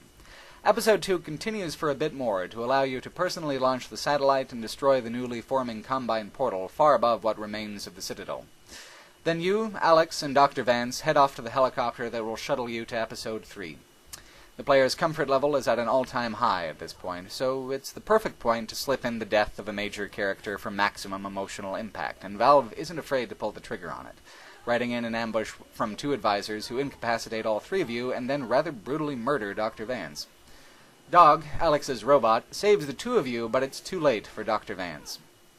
Episode 2 continues for a bit more to allow you to personally launch the satellite and destroy the newly forming Combine portal far above what remains of the Citadel. Then you, Alex, and Dr. Vance head off to the helicopter that will shuttle you to Episode 3. The player's comfort level is at an all-time high at this point, so it's the perfect point to slip in the death of a major character for maximum emotional impact, and Valve isn't afraid to pull the trigger on it, riding in an ambush from 2 advisors who incapacitate all 3 of you and then rather brutally murder Dr. Vance. Dog, Alex's robot, saves the 2 of you, but it's too late for Dr. Vance.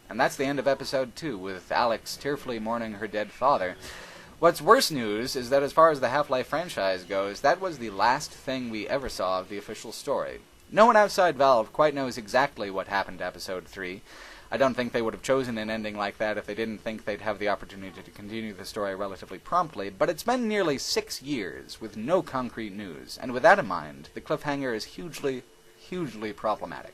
And that's the end of Episode 2, with Alex tearfully mourning her dead father. What's worse news is that as far as the Half-Life franchise goes, that was the last thing we ever saw of the official story. No one outside Valve quite knows exactly what happened to Episode 3. I don't think they would have chosen an ending like that if they didn't think they'd have the opportunity to continue the story relatively promptly, but it's been nearly 6 years with no concrete news, and with that in mind, the cliffhanger is hugely problematic.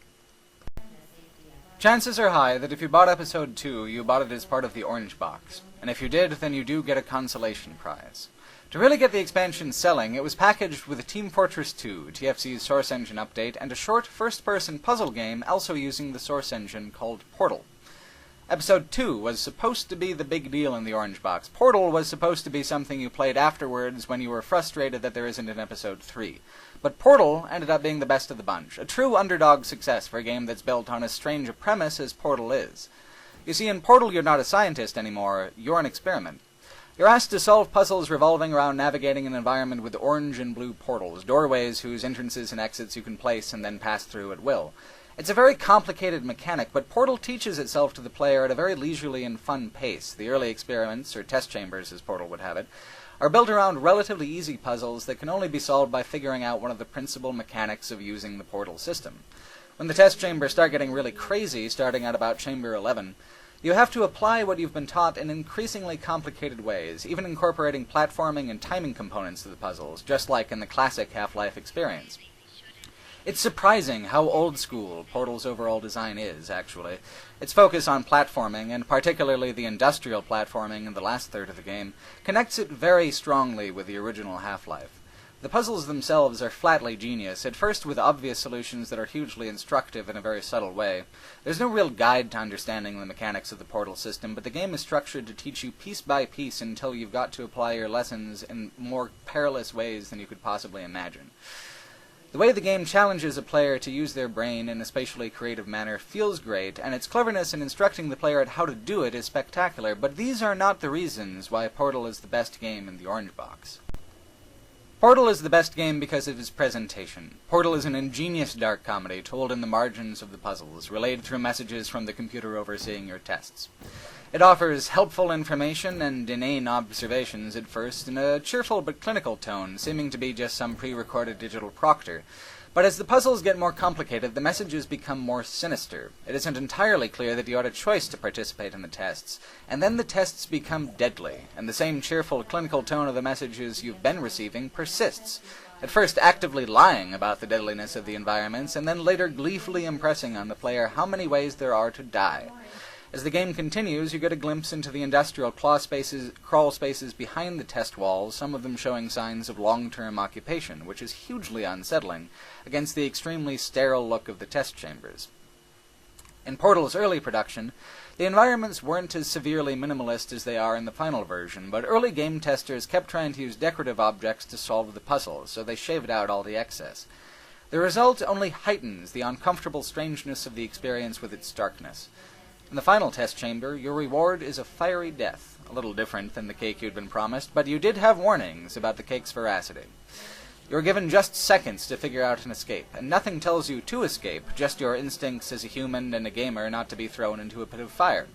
Chances are high that if you bought Episode 2, you bought it as part of the Orange Box, and if you did, then you do get a consolation prize. To really get the expansion selling, it was packaged with a Team Fortress 2, TFC's Source Engine update, and a short first-person puzzle game also using the Source Engine called Portal. Episode 2 was supposed to be the big deal in the Orange Box. Portal was supposed to be something you played afterwards when you were frustrated that there isn't an Episode 3. But Portal ended up being the best of the bunch, a true underdog success for a game that's built on as strange a premise as Portal is. You see, in Portal you're not a scientist anymore, you're an experiment. You're asked to solve puzzles revolving around navigating an environment with orange and blue portals, doorways whose entrances and exits you can place and then pass through at will. It's a very complicated mechanic, but Portal teaches itself to the player at a very leisurely and fun pace. The early experiments, or test chambers as Portal would have it, are built around relatively easy puzzles that can only be solved by figuring out one of the principal mechanics of using the Portal system. When the test chambers start getting really crazy, starting at about Chamber 11, you have to apply what you've been taught in increasingly complicated ways, even incorporating platforming and timing components to the puzzles, just like in the classic Half-Life experience. It's surprising how old-school Portal's overall design is, actually. Its focus on platforming, and particularly the industrial platforming in the last third of the game, connects it very strongly with the original Half-Life. The puzzles themselves are flatly genius, at first with obvious solutions that are hugely instructive in a very subtle way. There's no real guide to understanding the mechanics of the Portal system, but the game is structured to teach you piece by piece until you've got to apply your lessons in more perilous ways than you could possibly imagine. The way the game challenges a player to use their brain in a spatially creative manner feels great, and its cleverness in instructing the player at how to do it is spectacular, but these are not the reasons why Portal is the best game in the Orange Box. Portal is the best game because of its presentation. Portal is an ingenious dark comedy told in the margins of the puzzles, relayed through messages from the computer overseeing your tests. It offers helpful information and inane observations at first in a cheerful but clinical tone, seeming to be just some pre-recorded digital proctor. But as the puzzles get more complicated, the messages become more sinister. It isn't entirely clear that you had a choice to participate in the tests, and then the tests become deadly, and the same cheerful, clinical tone of the messages you've been receiving persists, at first actively lying about the deadliness of the environments, and then later gleefully impressing on the player how many ways there are to die. As the game continues, you get a glimpse into the industrial crawl spaces behind the test walls, some of them showing signs of long-term occupation, which is hugely unsettling, against the extremely sterile look of the test chambers. In Portal's early production, the environments weren't as severely minimalist as they are in the final version, but early game testers kept trying to use decorative objects to solve the puzzles, so they shaved out all the excess. The result only heightens the uncomfortable strangeness of the experience with its darkness. In the final test chamber, your reward is a fiery death, a little different than the cake you'd been promised, but you did have warnings about the cake's veracity. You're given just seconds to figure out an escape, and nothing tells you to escape, just your instincts as a human and a gamer not to be thrown into a pit of fire.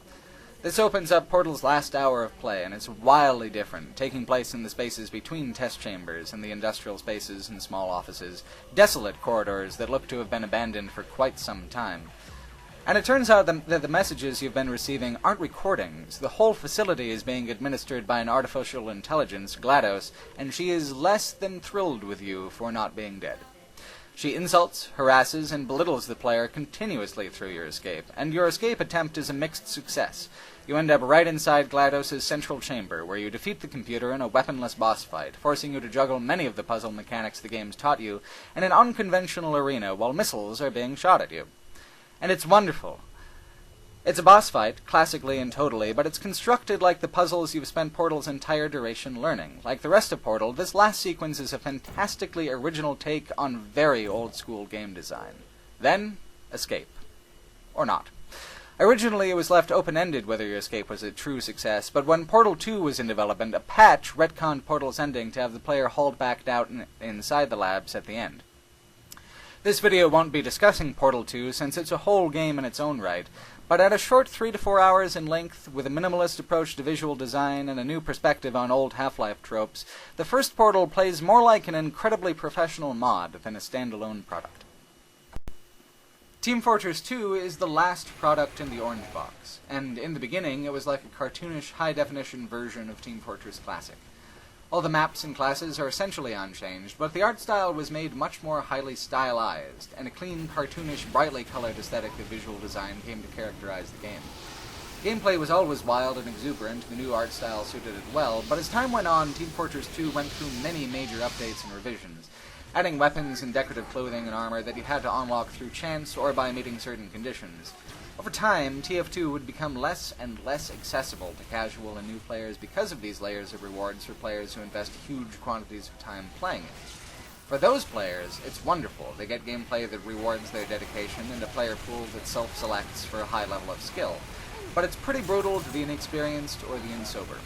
This opens up Portal's last hour of play, and it's wildly different, taking place in the spaces between test chambers and the industrial spaces and small offices, desolate corridors that look to have been abandoned for quite some time. And it turns out that the messages you've been receiving aren't recordings. The whole facility is being administered by an artificial intelligence, GLaDOS, and she is less than thrilled with you for not being dead. She insults, harasses, and belittles the player continuously through your escape, and your escape attempt is a mixed success. You end up right inside GLaDOS' central chamber, where you defeat the computer in a weaponless boss fight, forcing you to juggle many of the puzzle mechanics the game's taught you in an unconventional arena while missiles are being shot at you. And it's wonderful. It's a boss fight, classically and totally, but it's constructed like the puzzles you've spent Portal's entire duration learning. Like the rest of Portal, this last sequence is a fantastically original take on very old-school game design. Then, escape. Or not. Originally, it was left open-ended whether your escape was a true success, but when Portal 2 was in development, a patch retconned Portal's ending to have the player hauled back out inside the labs at the end. This video won't be discussing Portal 2 since it's a whole game in its own right, but at a short 3 to 4 hours in length, with a minimalist approach to visual design and a new perspective on old Half-Life tropes, the first Portal plays more like an incredibly professional mod than a standalone product. Team Fortress 2 is the last product in the orange box, and in the beginning it was like a cartoonish, high-definition version of Team Fortress Classic. All the maps and classes are essentially unchanged, but the art style was made much more highly stylized, and a clean, cartoonish, brightly colored aesthetic of visual design came to characterize the game. Gameplay was always wild and exuberant, the new art style suited it well, but as time went on, Team Fortress 2 went through many major updates and revisions, adding weapons and decorative clothing and armor that you had to unlock through chance or by meeting certain conditions. Over time, TF2 would become less and less accessible to casual and new players because of these layers of rewards for players who invest huge quantities of time playing it. For those players, it's wonderful. They get gameplay that rewards their dedication and a player pool that self-selects for a high level of skill. But it's pretty brutal to the inexperienced or the insober.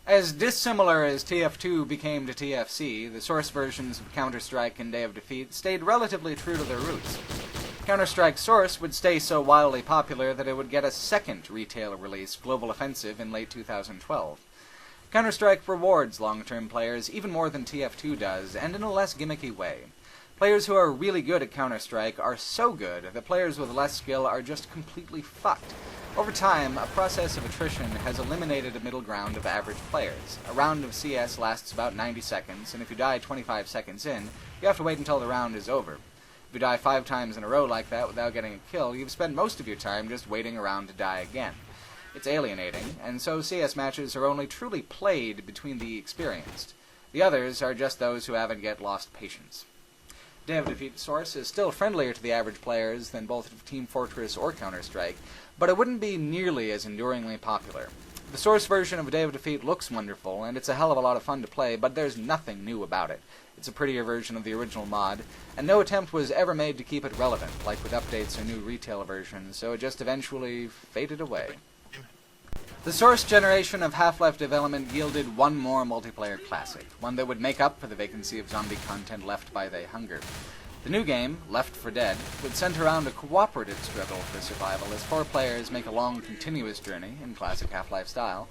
As dissimilar as TF2 became to TFC, the source versions of Counter-Strike and Day of Defeat stayed relatively true to their roots. Counter-Strike Source would stay so wildly popular that it would get a second retail release, Global Offensive, in late 2012. Counter-Strike rewards long-term players even more than TF2 does, and in a less gimmicky way. Players who are really good at Counter-Strike are so good that players with less skill are just completely fucked. Over time, a process of attrition has eliminated a middle ground of average players. A round of CS lasts about 90 seconds, and if you die 25 seconds in, you have to wait until the round is over. If you die 5 times in a row like that without getting a kill, you've spent most of your time just waiting around to die again. It's alienating, and so CS matches are only truly played between the experienced. The others are just those who haven't yet lost patience. Day of Defeat Source is still friendlier to the average players than both Team Fortress or Counter-Strike, but it wouldn't be nearly as enduringly popular. The Source version of Day of Defeat looks wonderful, and it's a hell of a lot of fun to play, but there's nothing new about it. It's a prettier version of the original mod, and no attempt was ever made to keep it relevant, like with updates or new retail versions, so it just eventually faded away. The Source generation of Half-Life development yielded one more multiplayer classic, one that would make up for the vacancy of zombie content left by They Hunger. The new game, Left 4 Dead, would center around a cooperative struggle for survival as 4 players make a long, continuous journey, in classic Half-Life style,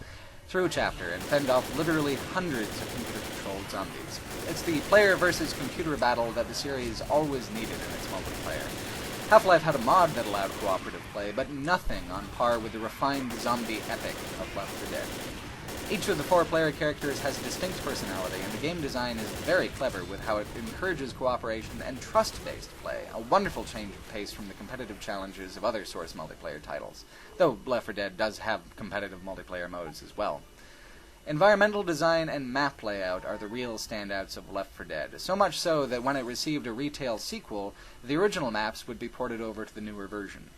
through a chapter and fend off literally hundreds of computer-controlled zombies. It's the player versus computer battle that the series always needed in its multiplayer. Half-Life had a mod that allowed cooperative play, but nothing on par with the refined zombie epic of Left 4 Dead. Each of the 4 player characters has a distinct personality, and the game design is very clever with how it encourages cooperation and trust-based play, a wonderful change of pace from the competitive challenges of other Source multiplayer titles, though Left 4 Dead does have competitive multiplayer modes as well. Environmental design and map layout are the real standouts of Left 4 Dead, so much so that when it received a retail sequel, the original maps would be ported over to the newer version.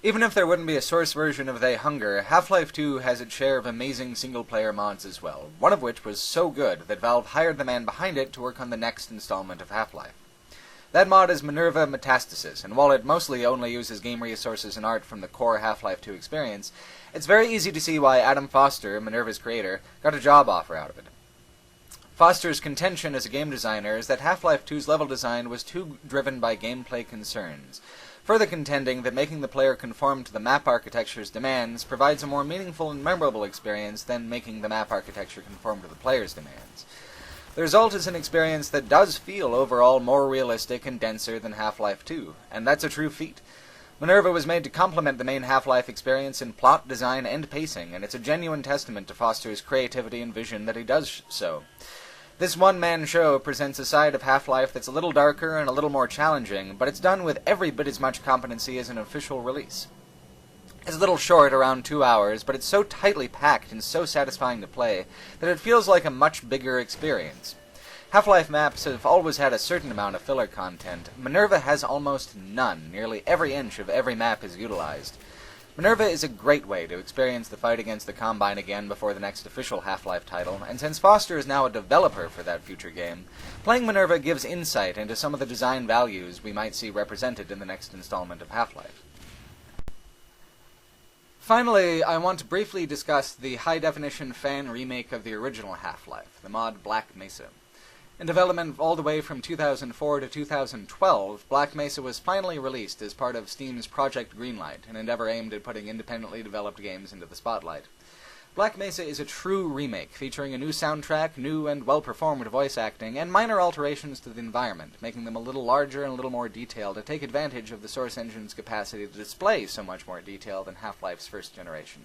Even if there wouldn't be a Source version of They Hunger, Half-Life 2 has its share of amazing single-player mods as well, one of which was so good that Valve hired the man behind it to work on the next installment of Half-Life. That mod is MINERVA Metastasis, and while it mostly only uses game resources and art from the core Half-Life 2 experience, it's very easy to see why Adam Foster, Minerva's creator, got a job offer out of it. Foster's contention as a game designer is that Half-Life 2's level design was too driven by gameplay concerns, further contending that making the player conform to the map architecture's demands provides a more meaningful and memorable experience than making the map architecture conform to the player's demands. The result is an experience that does feel overall more realistic and denser than Half-Life 2, and that's a true feat. MINERVA was made to complement the main Half-Life experience in plot, design, and pacing, and it's a genuine testament to Foster's creativity and vision that he does so. This one-man show presents a side of Half-Life that's a little darker and a little more challenging, but it's done with every bit as much competency as an official release. It's a little short, around 2 hours, but it's so tightly packed and so satisfying to play that it feels like a much bigger experience. Half-Life maps have always had a certain amount of filler content. MINERVA has almost none. Nearly every inch of every map is utilized. MINERVA is a great way to experience the fight against the Combine again before the next official Half-Life title, and since Foster is now a developer for that future game, playing MINERVA gives insight into some of the design values we might see represented in the next installment of Half-Life. Finally, I want to briefly discuss the high-definition fan remake of the original Half-Life, the mod Black Mesa. In development all the way from 2004 to 2012, Black Mesa was finally released as part of Steam's Project Greenlight, an endeavor aimed at putting independently developed games into the spotlight. Black Mesa is a true remake, featuring a new soundtrack, new and well-performed voice acting, and minor alterations to the environment, making them a little larger and a little more detailed to take advantage of the Source Engine's capacity to display so much more detail than Half-Life's first generation.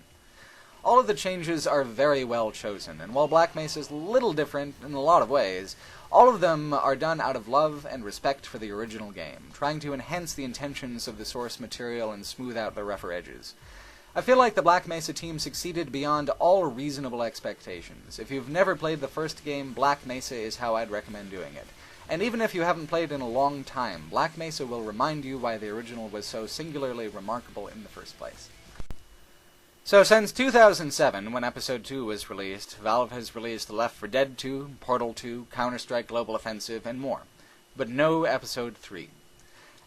All of the changes are very well chosen, and while Black Mesa is a little different in a lot of ways, all of them are done out of love and respect for the original game, trying to enhance the intentions of the source material and smooth out the rougher edges. I feel like the Black Mesa team succeeded beyond all reasonable expectations. If you've never played the first game, Black Mesa is how I'd recommend doing it. And even if you haven't played in a long time, Black Mesa will remind you why the original was so singularly remarkable in the first place. So since 2007, when Episode 2 was released, Valve has released Left 4 Dead 2, Portal 2, Counter-Strike Global Offensive, and more. But no Episode 3.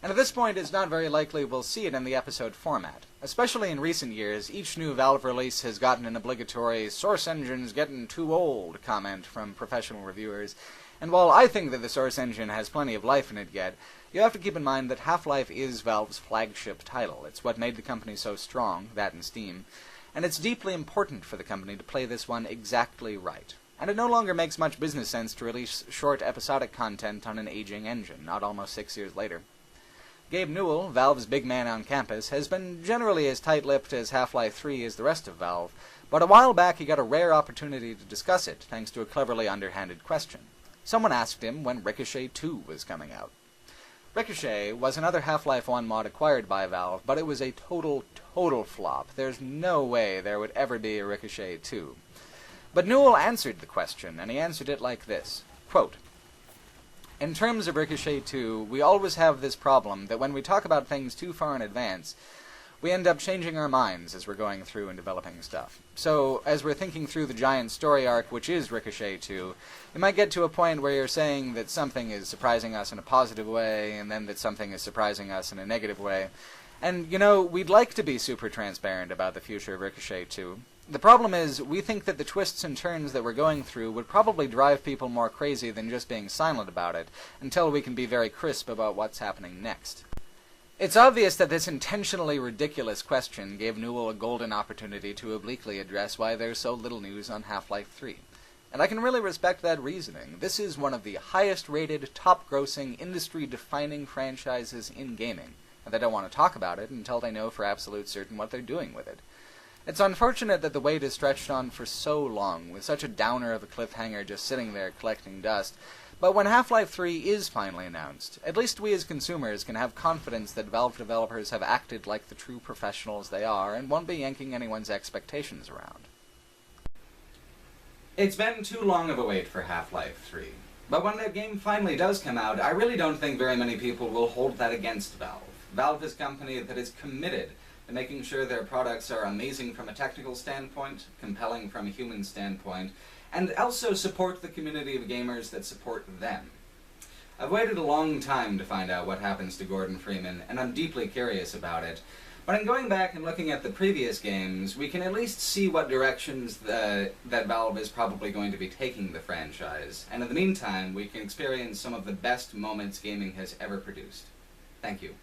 And at this point, it's not very likely we'll see it in the episode format. Especially in recent years, each new Valve release has gotten an obligatory "Source Engine's getting too old" comment from professional reviewers, and while I think that the Source Engine has plenty of life in it yet, you have to keep in mind that Half-Life is Valve's flagship title. It's what made the company so strong, that and Steam, and it's deeply important for the company to play this one exactly right. And it no longer makes much business sense to release short episodic content on an aging engine, not almost 6 years later. Gabe Newell, Valve's big man on campus, has been generally as tight-lipped as Half-Life 3 is the rest of Valve, but a while back he got a rare opportunity to discuss it, thanks to a cleverly underhanded question. Someone asked him when Ricochet 2 was coming out. Ricochet was another Half-Life 1 mod acquired by Valve, but it was a total flop. There's no way there would ever be a Ricochet 2. But Newell answered the question, and he answered it like this, quote, "In terms of Ricochet 2, we always have this problem that when we talk about things too far in advance, we end up changing our minds as we're going through and developing stuff. So, as we're thinking through the giant story arc which is Ricochet 2, you might get to a point where you're saying that something is surprising us in a positive way, and then that something is surprising us in a negative way. And, we'd like to be super transparent about the future of Ricochet 2. The problem is, we think that the twists and turns that we're going through would probably drive people more crazy than just being silent about it, until we can be very crisp about what's happening next." It's obvious that this intentionally ridiculous question gave Newell a golden opportunity to obliquely address why there's so little news on Half-Life 3. And I can really respect that reasoning. This is one of the highest-rated, top-grossing, industry-defining franchises in gaming, and they don't want to talk about it until they know for absolute certain what they're doing with it. It's unfortunate that the wait is stretched on for so long, with such a downer of a cliffhanger just sitting there collecting dust, but when Half-Life 3 is finally announced, at least we as consumers can have confidence that Valve developers have acted like the true professionals they are, and won't be yanking anyone's expectations around. It's been too long of a wait for Half-Life 3, but when that game finally does come out, I really don't think very many people will hold that against Valve. Valve is a company that is committed and making sure their products are amazing from a technical standpoint, compelling from a human standpoint, and also support the community of gamers that support them. I've waited a long time to find out what happens to Gordon Freeman, and I'm deeply curious about it. But in going back and looking at the previous games, we can at least see what directions that Valve is probably going to be taking the franchise, and in the meantime, we can experience some of the best moments gaming has ever produced. Thank you.